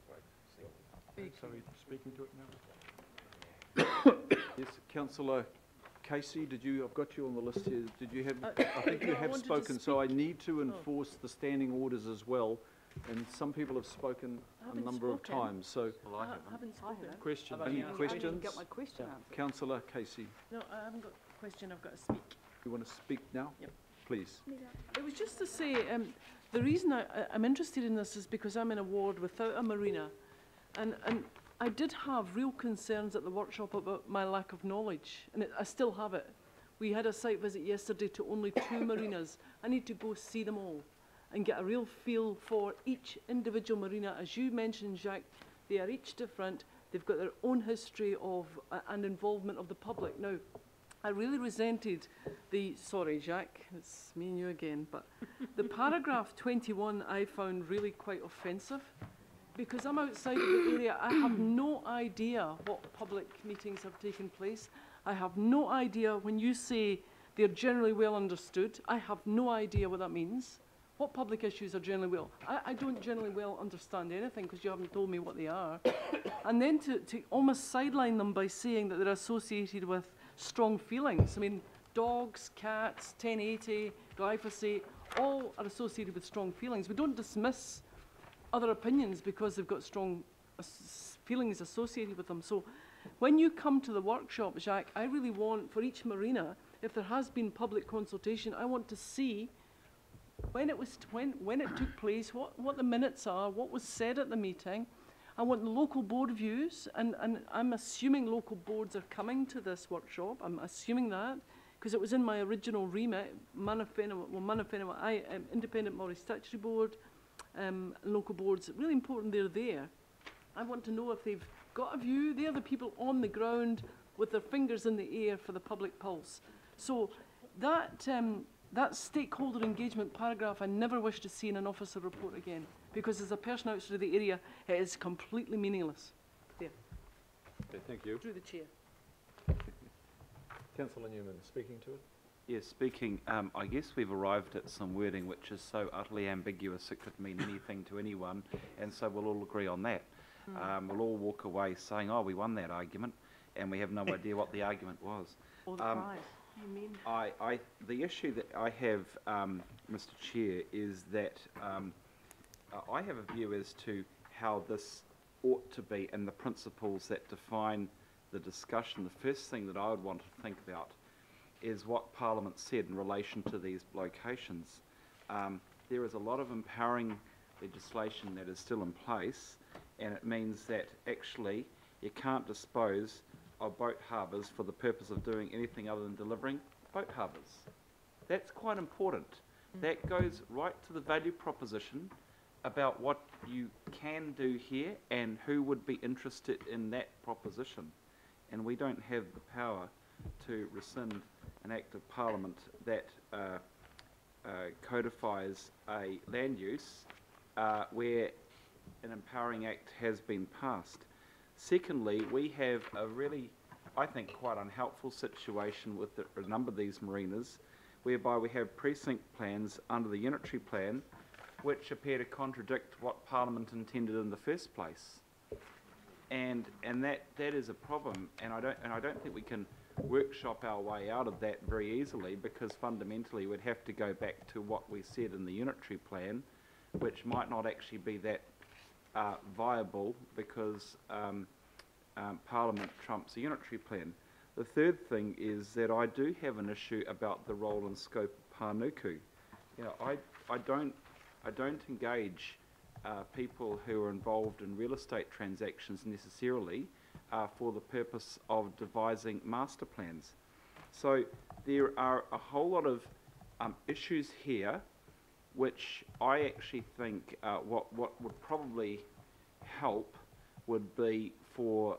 So we're speaking to it now? Yes, Councillor Casey, did you, I've got you on the list here, did you have, I think you I have wanted to spoken, so I need to Oh. enforce the standing orders as well, and some people have spoken I a haven't number of spoken. times, so I haven't spoken. Question. any I questions? Get my question answered. Councillor Casey, No, I haven't got a question, I've got to speak. you want to speak now? Yep. Please. It was just to say, the reason I'm interested in this is because I'm in a ward without a marina, and I did have real concerns at the workshop about my lack of knowledge, and I still have it. We had a site visit yesterday to only 2 marinas. I need to go see them all and get a real feel for each individual marina. As you mentioned, Jacques, they are each different. They've got their own history of and involvement of the public. Now, I really resented the, sorry Jacques, it's me and you again, but the paragraph 21 I found really quite offensive, because I'm outside of the area. I have no idea what public meetings have taken place. I have no idea when you say they're generally well understood. I have no idea what that means. What public issues are generally well? I don't generally well understand anything because you haven't told me what they are. And then to almost sideline them by saying that they're associated with strong feelings. I mean, dogs, cats, 1080, glyphosate, all are associated with strong feelings. We don't dismiss other opinions because they've got strong feelings associated with them. So when you come to the workshop, Jacques, I really want, for each marina, if there has been public consultation, I want to see when it was when it took place, what the minutes are, what was said at the meeting. I want the local board views, and I'm assuming local boards are coming to this workshop. I'm assuming that, because it was in my original remit, Mana Whenua, Independent Māori Statutory Board, local boards, really important they're there. I want to know if they've got a view. They're the people on the ground with their fingers in the air for the public pulse. So that, that stakeholder engagement paragraph I never wish to see in an officer report again, because as a person outside of the area, it is completely meaningless. There. Okay, thank you. Through the chair. Councillor Newman, speaking to it? Yes, speaking, I guess we've arrived at some wording which is so utterly ambiguous it could mean anything to anyone, and so we'll all agree on that. We'll all walk away saying, oh, we won that argument, and we have no idea what the argument was. Or the prize. Amen. The issue that I have, Mr. Chair, is that I have a view as to how this ought to be and the principles that define the discussion. The first thing that I would want to think about is what Parliament said in relation to these locations. There is a lot of empowering legislation that is still in place, and it means that actually you can't dispose of boat harbours for the purpose of doing anything other than delivering boat harbours. That's quite important. That goes right to the value proposition about what you can do here and who would be interested in that proposition. And we don't have the power to rescind an act of Parliament that codifies a land use where an empowering act has been passed. Secondly, we have a really, I think, quite unhelpful situation with a number of these marinas, whereby we have precinct plans under the unitary plan which appear to contradict what Parliament intended in the first place. And that is a problem, and I don't think we can workshop our way out of that very easily, because fundamentally we'd have to go back to what we said in the unitary plan, which might not actually be that viable, because Parliament trumps a unitary plan. The third thing is that I do have an issue about the role and scope of Panuku. You know, I don't engage people who are involved in real estate transactions necessarily for the purpose of devising master plans. So there are a whole lot of issues here which I actually think what would probably help would be for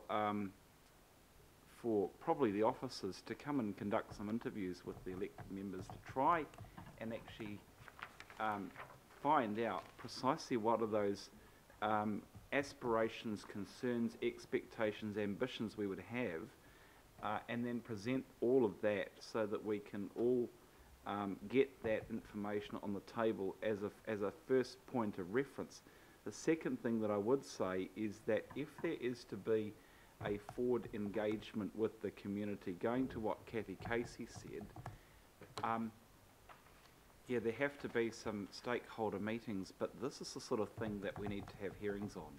probably the officers to come and conduct some interviews with the elected members to try and actually find out precisely what are those aspirations, concerns, expectations, ambitions we would have, and then present all of that so that we can all get that information on the table as a first point of reference. The second thing that I would say is that if there is to be a forward engagement with the community, going to what Kathy Casey said, yeah, there have to be some stakeholder meetings, but this is the sort of thing that we need to have hearings on,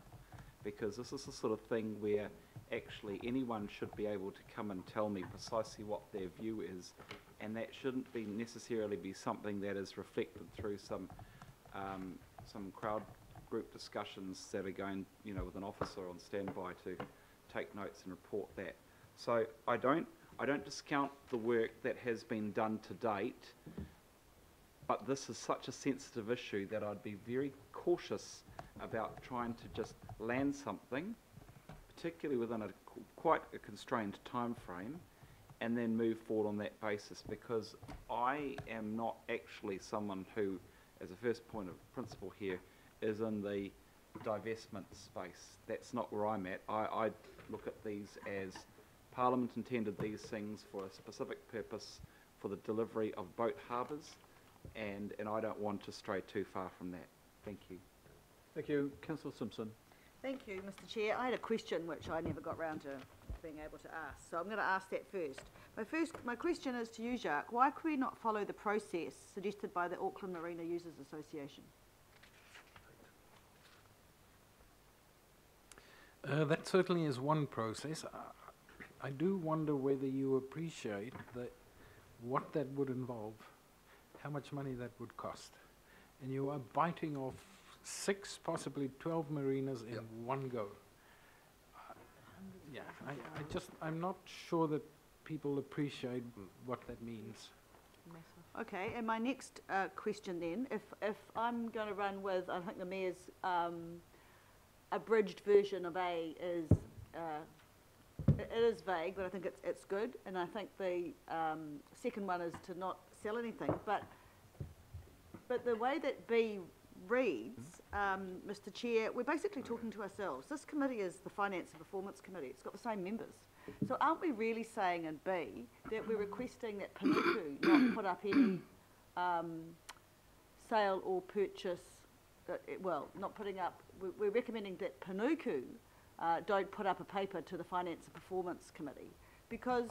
because this is the sort of thing where actually anyone should be able to come and tell me precisely what their view is, and that shouldn't be necessarily be something that is reflected through some crowd group discussions that are going, you know, with an officer on standby to take notes and report that. So I don't discount the work that has been done to date, but this is such a sensitive issue that I'd be very cautious about trying to just land something, particularly within quite a constrained time frame, and then move forward on that basis, because I am not actually someone who, as a first point of principle here, is in the divestment space. That's not where I'm at. I look at these as Parliament intended these things for a specific purpose for the delivery of boat harbours, and I don't want to stray too far from that. Thank you. Thank you. Councillor Simpson. Thank you, Mr. Chair. I had a question which I never got round to being able to ask, so I'm going to ask that first. My question is to you, Jacques. Why could we not follow the process suggested by the Auckland Marina Users Association? That certainly is one process. I do wonder whether you appreciate what that would involve, how much money that would cost. And you are biting off 6, possibly 12 marinas in one go. Yeah, I'm not sure that people appreciate what that means. Okay, and my next question then, if I'm going to run with, I think the Mayor's abridged version of A is, it is vague, but I think it's good, and I think the second one is to not sell anything, but the way that B reads, Mr Chair, we're basically talking to ourselves. This committee is the Finance and Performance Committee. It's got the same members. So aren't we really saying in B that we're requesting that Panuku not put up any sale or purchase, not putting up, we're recommending that Panuku don't put up a paper to the Finance and Performance Committee, because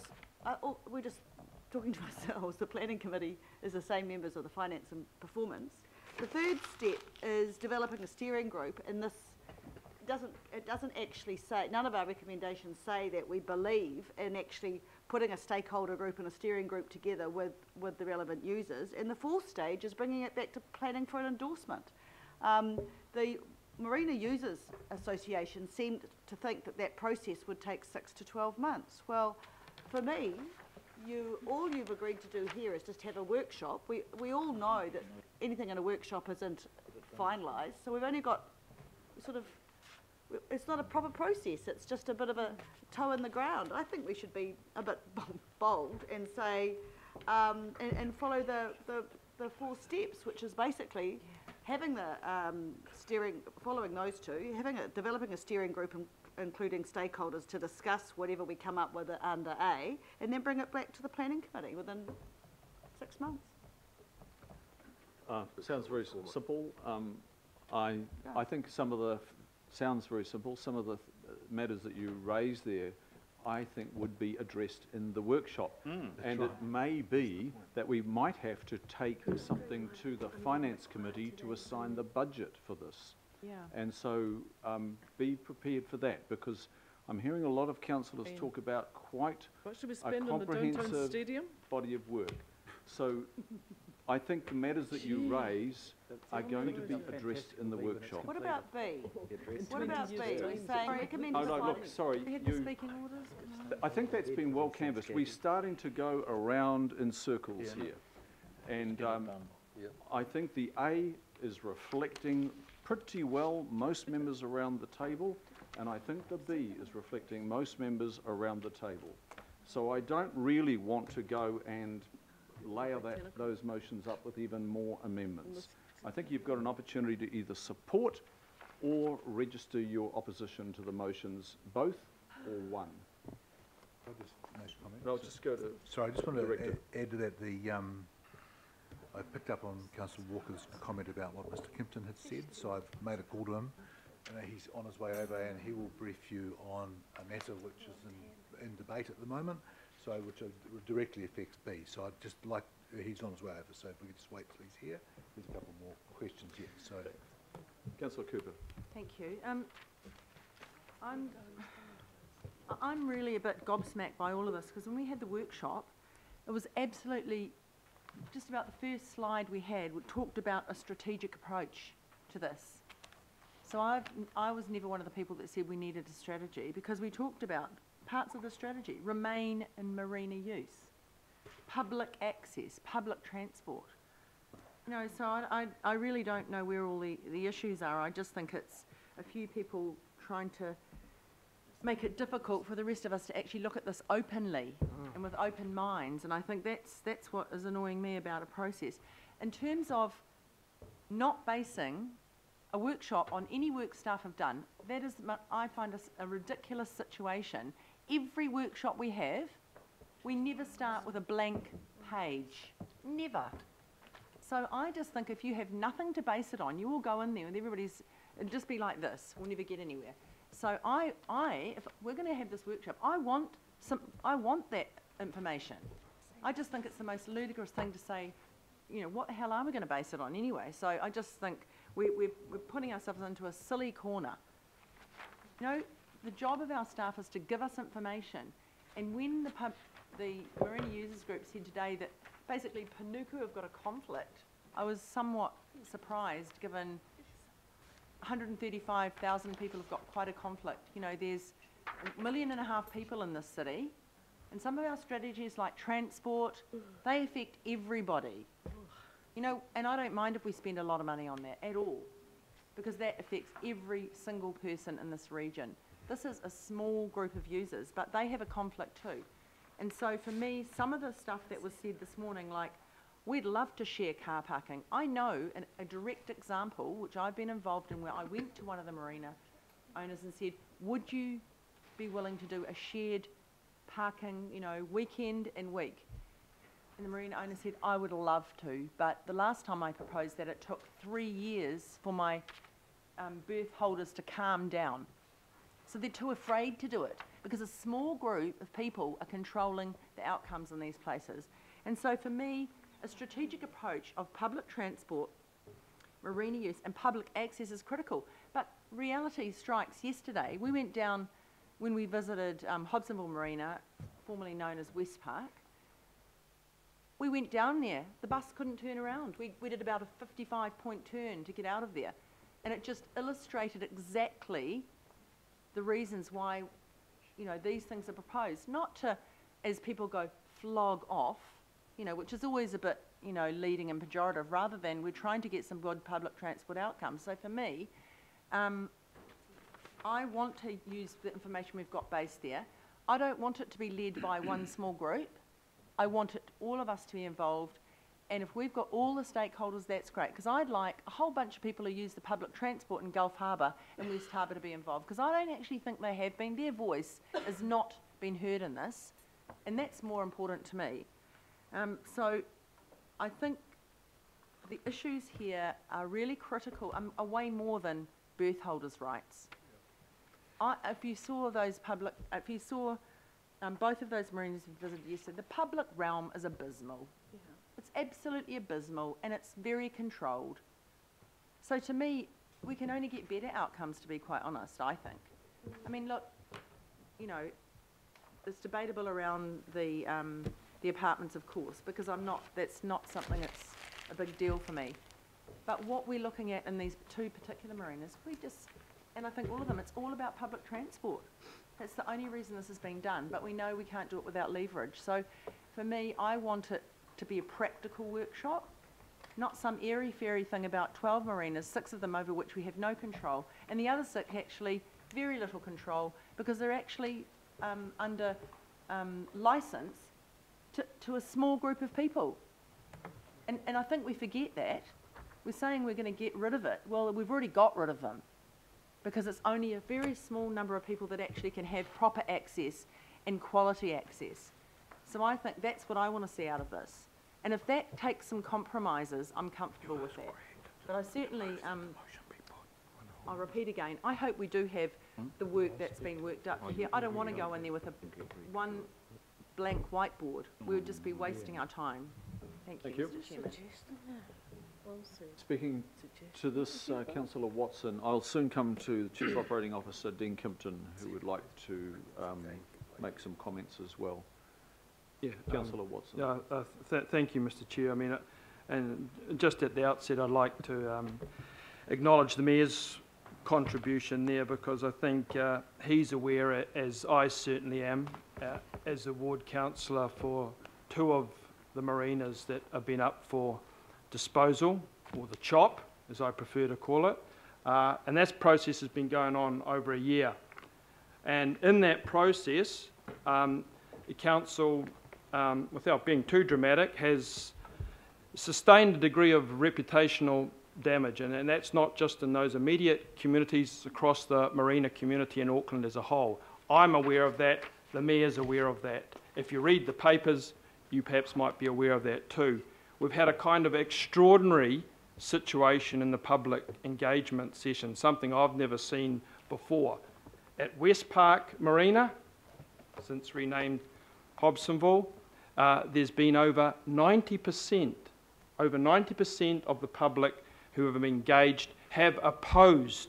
we're just talking to ourselves. The Planning Committee is the same members of the Finance and Performance. The third step is developing a steering group, and this doesn't actually say, none of our recommendations say that we believe in actually putting a stakeholder group and a steering group together with the relevant users. And the fourth stage is bringing it back to planning for an endorsement. The Marina Users Association seemed to think that that process would take 6 to 12 months. Well, for me, all you've agreed to do here is just have a workshop. We all know that anything in a workshop isn't finalised, so we've only got it's not a proper process, it's just a bit of a toe in the ground. I think we should be a bit bold and say, and follow the 4 steps, which is basically having the following those two, developing a steering group including stakeholders to discuss whatever we come up with under A, and then bring it back to the Planning Committee within 6 months. Sounds very simple. I think sounds very simple. Some of the matters that you raised there, I think, would be addressed in the workshop. And it may be that we might have to take something to the Finance Committee to assign the budget for this. Yeah. And so be prepared for that, because I'm hearing a lot of councillors talk about quite What should we a spend on the downtown comprehensive stadium? body of work. So I think the matters that you raise are going to be addressed in the workshop. What about B? What about B? We're saying recommend Oh, to the no, look, Finance. sorry. We had the speaking orders. I think that's been well canvassed. We're starting to go around in circles here. And I think the A is reflecting pretty well most members around the table, and I think the B is reflecting most members around the table. So I don't really want to go and layer those motions up with even more amendments. I think you've got an opportunity to either support or register your opposition to the motions, both or one. I'll just make a comment. I'll just go to... Sorry, I just want Director. to add to that. I picked up on Councillor Walker's comment about what Mr Kimpton had said, so I've made a call to him. He's on his way over, and he will brief you on a matter which is in debate at the moment, which directly affects B. So I'd just like, he's on his way over, so if we could just wait till he's here. There's a couple more questions yet. So, Councillor Cooper. Thank you. I'm really a bit gobsmacked by all of this, because when we had the workshop, it was absolutely, just about the first slide we had talked about a strategic approach to this. So I was never one of the people that said we needed a strategy, because we talked about parts of the strategy: remain in marina use, public access, public transport. So I really don't know where all the issues are. I just think it's a few people trying to make it difficult for the rest of us to actually look at this openly and with open minds, and I think that's what is annoying me about a process. In terms of not basing a workshop on any work staff have done, that is, I find a ridiculous situation. Every workshop we have, we never start with a blank page. Never. So I just think if you have nothing to base it on, you will go in there and it'll just be like this. We'll never get anywhere. So if we're going to have this workshop, I want that information. I just think it's the most ludicrous thing to say, what the hell are we going to base it on anyway? So I just think we're putting ourselves into a silly corner. The job of our staff is to give us information. And when the Marina Users Group said today that basically Panuku have got a conflict, I was somewhat surprised, given 135,000 people have got quite a conflict. There's 1.5 million people in this city, and some of our strategies like transport, they affect everybody. And I don't mind if we spend a lot of money on that at all, because that affects every single person in this region. This is a small group of users, but they have a conflict too. And so for me, some of the stuff that was said this morning, like, We'd love to share car parking. I know a direct example, which I've been involved in, where I went to one of the marina owners and said, would you be willing to do a shared parking, you know, weekend and week? And the marina owner said, I would love to, but the last time I proposed that, it took 3 years for my berth holders to calm down. So they're too afraid to do it because a small group of people are controlling the outcomes in these places. And so for me, a strategic approach of public transport, marina use and public access is critical. But reality strikes yesterday. We went down when we visited Hobsonville Marina, formerly known as West Park. We went down there, the bus couldn't turn around. We did about a 55-point turn to get out of there. And it just illustrated exactly the reasons why, you know, these things are proposed. Not to, as people go, flog off, you know, which is always a bit, you know, leading and pejorative, rather than we're trying to get some good public transport outcomes. So for me, I want to use the information we've got based there. I don't want it to be led by one small group. I want all of us to be involved. And if we've got all the stakeholders, that's great. Because I'd like a whole bunch of people who use the public transport in Gulf Harbour and West Harbour to be involved. Because I don't actually think they have been. Their voice has not been heard in this. And that's more important to me. So I think the issues here are really critical, are way more than berth holders' rights. If you saw those both of those marinas we visited yesterday, the public realm is abysmal. Yeah. It's absolutely abysmal, and it's very controlled. So to me, we can only get better outcomes, to be quite honest, I think. I mean, look, you know, it's debatable around the apartments, of course, because that's not something that's a big deal for me. But what we're looking at in these two particular marinas, and I think all of them, it's all about public transport. That's the only reason this is being done, but we know we can't do it without leverage. So for me, I want it to be a practical workshop, not some airy-fairy thing about 12 marinas, 6 of them over which we have no control, and the other 6 actually very little control because they're actually under licence to a small group of people. And I think we forget that. We're saying we're going to get rid of it. Well, we've already got rid of them, because it's only a very small number of people that actually can have proper access and quality access. So I think that's what I want to see out of this. And if that takes some compromises, I'm comfortable with that. But I certainly, I'll repeat again, I hope we do have the work that's been worked up for here. I don't want to go in there with one blank whiteboard. We would just be wasting our time. Thank you, Mr. Chairman. Speaking to this, Councillor Watson, I'll soon come to the Chief Operating Officer, Dean Kimpton, who would like to make some comments as well. Yeah, Councillor Watson. Yeah, thank you, Mr. Chair. I mean, and just at the outset, I'd like to acknowledge the Mayor's contribution there, because I think he's aware, as I certainly am, as a ward councillor for 2 of the marinas that have been up for disposal, or the CHOP, as I prefer to call it, and that process has been going on over a year. And in that process, the council, without being too dramatic, has sustained a degree of reputational damage, and that's not just in those immediate communities, across the marina community in Auckland as a whole. I'm aware of that, the Mayor's aware of that. If you read the papers, you perhaps might be aware of that too. We've had a kind of extraordinary situation in the public engagement session, something I've never seen before. At West Park Marina, since renamed Hobsonville, there's been over 90% of the public who have engaged have opposed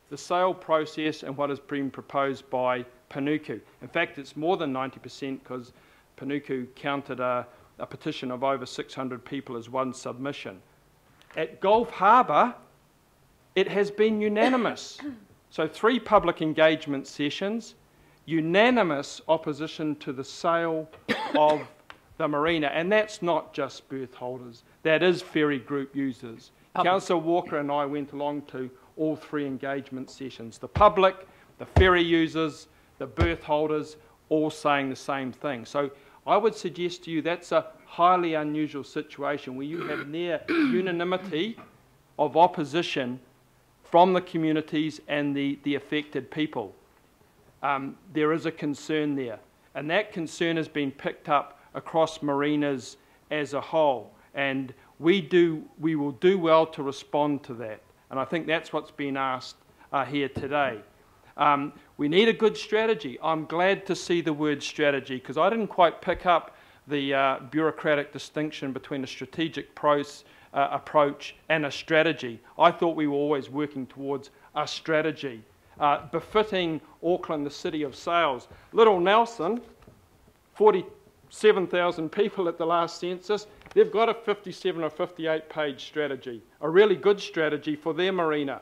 the sale process and what has been proposed by Panuku. In fact, it's more than 90%, because Panuku counted a petition of over 600 people as one submission. At Gulf Harbour, it has been unanimous. So 3 public engagement sessions, unanimous opposition to the sale of the marina. And that's not just berth holders, that is ferry group users. Councillor Walker and I went along to all 3 engagement sessions. The public, the ferry users, the berth holders, all saying the same thing. So I would suggest to you that's a highly unusual situation where you have near unanimity of opposition from the communities and the affected people. There is a concern there, and that concern has been picked up across marinas as a whole, and we will do well to respond to that, and I think that's what's been asked here today. We need a good strategy. I'm glad to see the word strategy, because I didn't quite pick up the bureaucratic distinction between a strategic approach and a strategy. I thought we were always working towards a strategy, befitting Auckland, the city of sails. Little Nelson, 47,000 people at the last census, they've got a 57 or 58-page strategy, a really good strategy for their marina.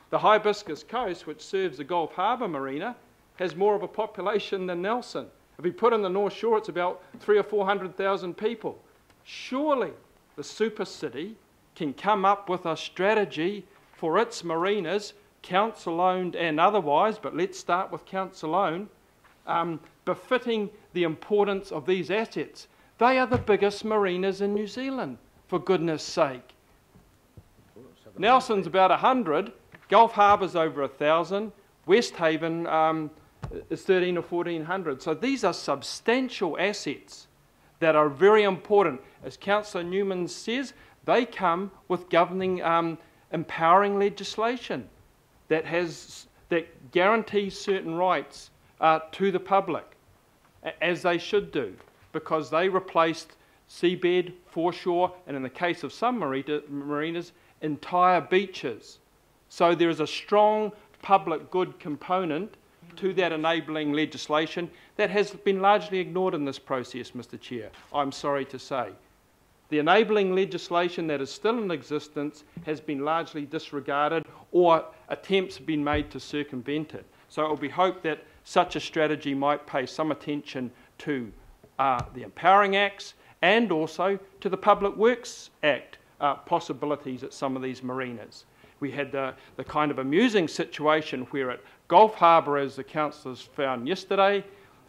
The Hibiscus Coast, which serves the Gulf Harbour Marina, has more of a population than Nelson. If we put in the North Shore, it's about 300,000 or 400,000 people. Surely the super city can come up with a strategy for its marinas, council-owned and otherwise, but let's start with council-owned, befitting the importance of these assets. They are the biggest marinas in New Zealand, for goodness sake. Nelson's about 100, Gulf Harbour's over 1,000, West Haven is 1,300 or 1,400. So these are substantial assets that are very important. As Councillor Newman says, they come with governing, empowering legislation that guarantees certain rights to the public, as they should do, because they replaced seabed, foreshore, and in the case of some marinas, entire beaches. So there is a strong public good component to that enabling legislation that has been largely ignored in this process, Mr. Chair, I'm sorry to say. The enabling legislation that is still in existence has been largely disregarded, or attempts have been made to circumvent it. So it will be hoped that such a strategy might pay some attention to the Empowering Acts and also to the Public Works Act possibilities at some of these marinas. We had the kind of amusing situation where at Gulf Harbour, as the councillors found yesterday,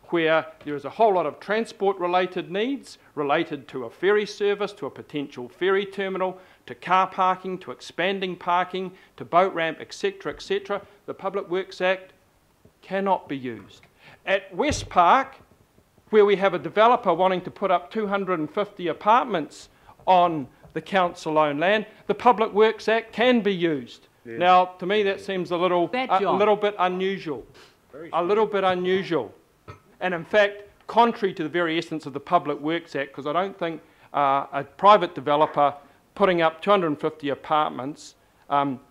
where there is a whole lot of transport-related needs related to a ferry service, to a potential ferry terminal, to car parking, to expanding parking, to boat ramp, etc., etc. The Public Works Act cannot be used. At West Park, where we have a developer wanting to put up 250 apartments on the council-owned land, the Public Works Act can be used. Yeah. Now, to me, that seems a little bit unusual. A little bit unusual. And in fact, contrary to the very essence of the Public Works Act, because I don't think a private developer putting up 250 apartments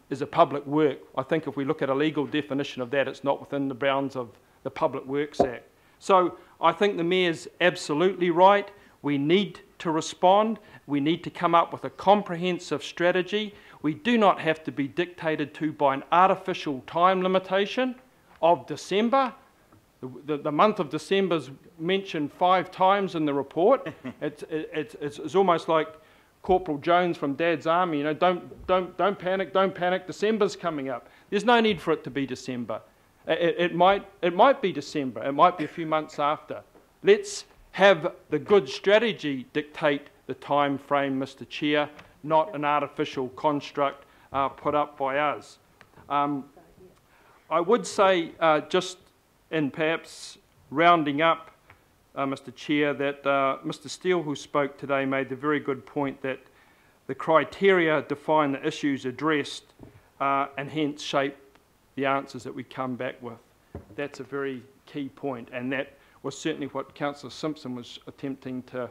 is a public work. I think if we look at a legal definition of that, it's not within the bounds of the Public Works Act. So I think the Mayor's absolutely right. We need to respond. We need to come up with a comprehensive strategy. We do not have to be dictated to by an artificial time limitation of December. The month of December is mentioned 5 times in the report. It's almost like Corporal Jones from Dad's Army. You know, don't panic. December's coming up. There's no need for it to be December. It might be December. It might be a few months after. Let's have the good strategy dictate the time frame, Mr. Chair, not an artificial construct put up by us. I would say, just in perhaps rounding up, Mr. Chair, that Mr. Steele, who spoke today, made the very good point that the criteria define the issues addressed and hence shape the answers that we come back with. That's a very key point, and that was certainly what Councillor Simpson was attempting to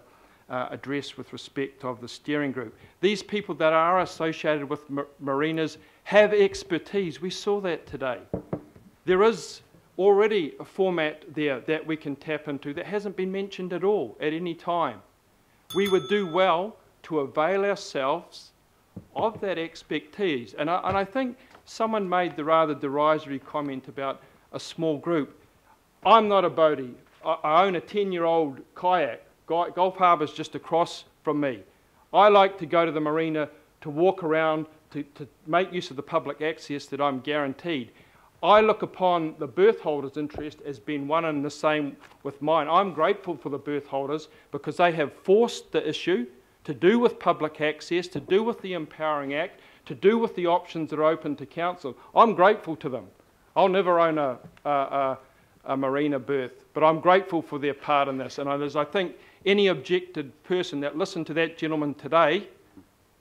address with respect of the steering group. These people that are associated with marinas have expertise. We saw that today. There is already a format there that we can tap into that hasn't been mentioned at all at any time. We would do well to avail ourselves of that expertise. And I think someone made the rather derisory comment about a small group. I'm not a boatie. I own a 10-year-old kayak. Gulf Harbour's just across from me. I like to go to the marina to walk around, to make use of the public access that I'm guaranteed. I look upon the birth holders' interest as being one and the same with mine. I'm grateful for the birth holders because they have forced the issue to do with public access, to do with the Empowering Act, to do with the options that are open to council. I'm grateful to them. I'll never own a marina berth, but I'm grateful for their part in this. And as I think any objected person that listened to that gentleman today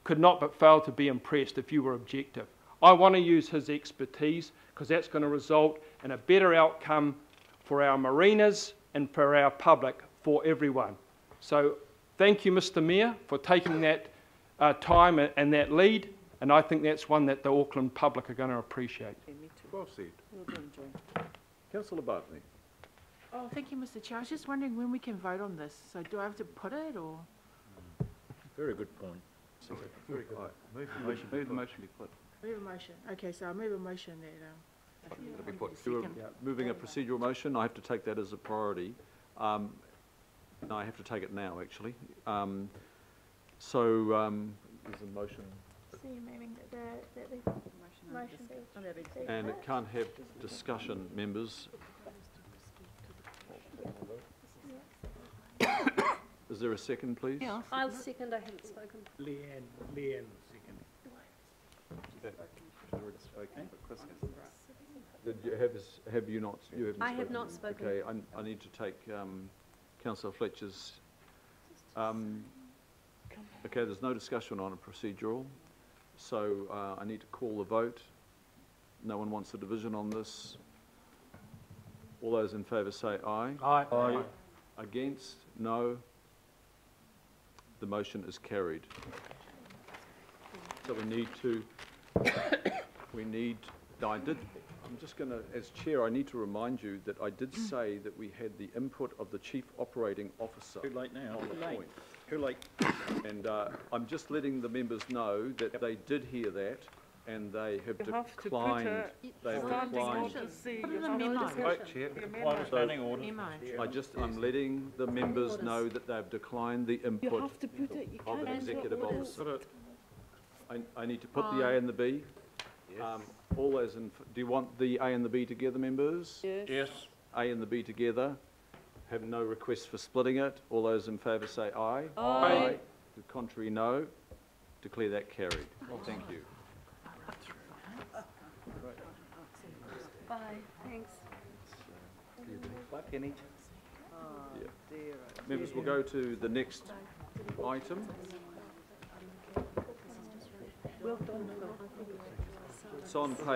could not but fail to be impressed if you were objective. I want to use his expertise because that's going to result in a better outcome for our marinas and for our public, for everyone. So thank you, Mr. Mayor, for taking that time and that lead, and I think that's one that the Auckland public are going to appreciate. Well said. Well done, John. Councillor Bartley. Oh, thank you, Mr. Chair. I was just wondering when we can vote on this. So do I have to put it or? Very good point. Very good. Move the motion be put. Move a motion. Okay, so I move a motion that, It'll be put. Moving a procedural motion, I have to take that as a priority. No, I have to take it now, actually. There's a motion. So you're moving the motion be. And it can't have discussion, members. Is there a second, please? Yeah. I'll second, I haven't spoken. Leanne, second. Have you not? You haven't I have spoken. not spoken. Okay, I need to take Councillor Fletcher's. Okay, there's no discussion on a procedural, so I need to call the vote. No one wants a division on this. All those in favour say aye. Aye. Aye. Against? No. The motion is carried. So I'm just going to, as chair, I need to remind you that I did say that we had the input of the Chief Operating Officer. Too late now. On the point. Too late. And I'm just letting the members know that they did hear that and they have declined. They have declined. I'm letting the members know that they've declined the input You have to put it, you of can't. an executive Orders. officer. I need to put the A and the B. All those in, do you want the A and the B together, members? Yes. A and the B together. Have no request for splitting it. All those in favour say aye. Aye. The contrary, no. Declare that carried. Thank you. Bye, thanks. Yeah. Members, we'll go to the next item. Well done, Phil. It's on page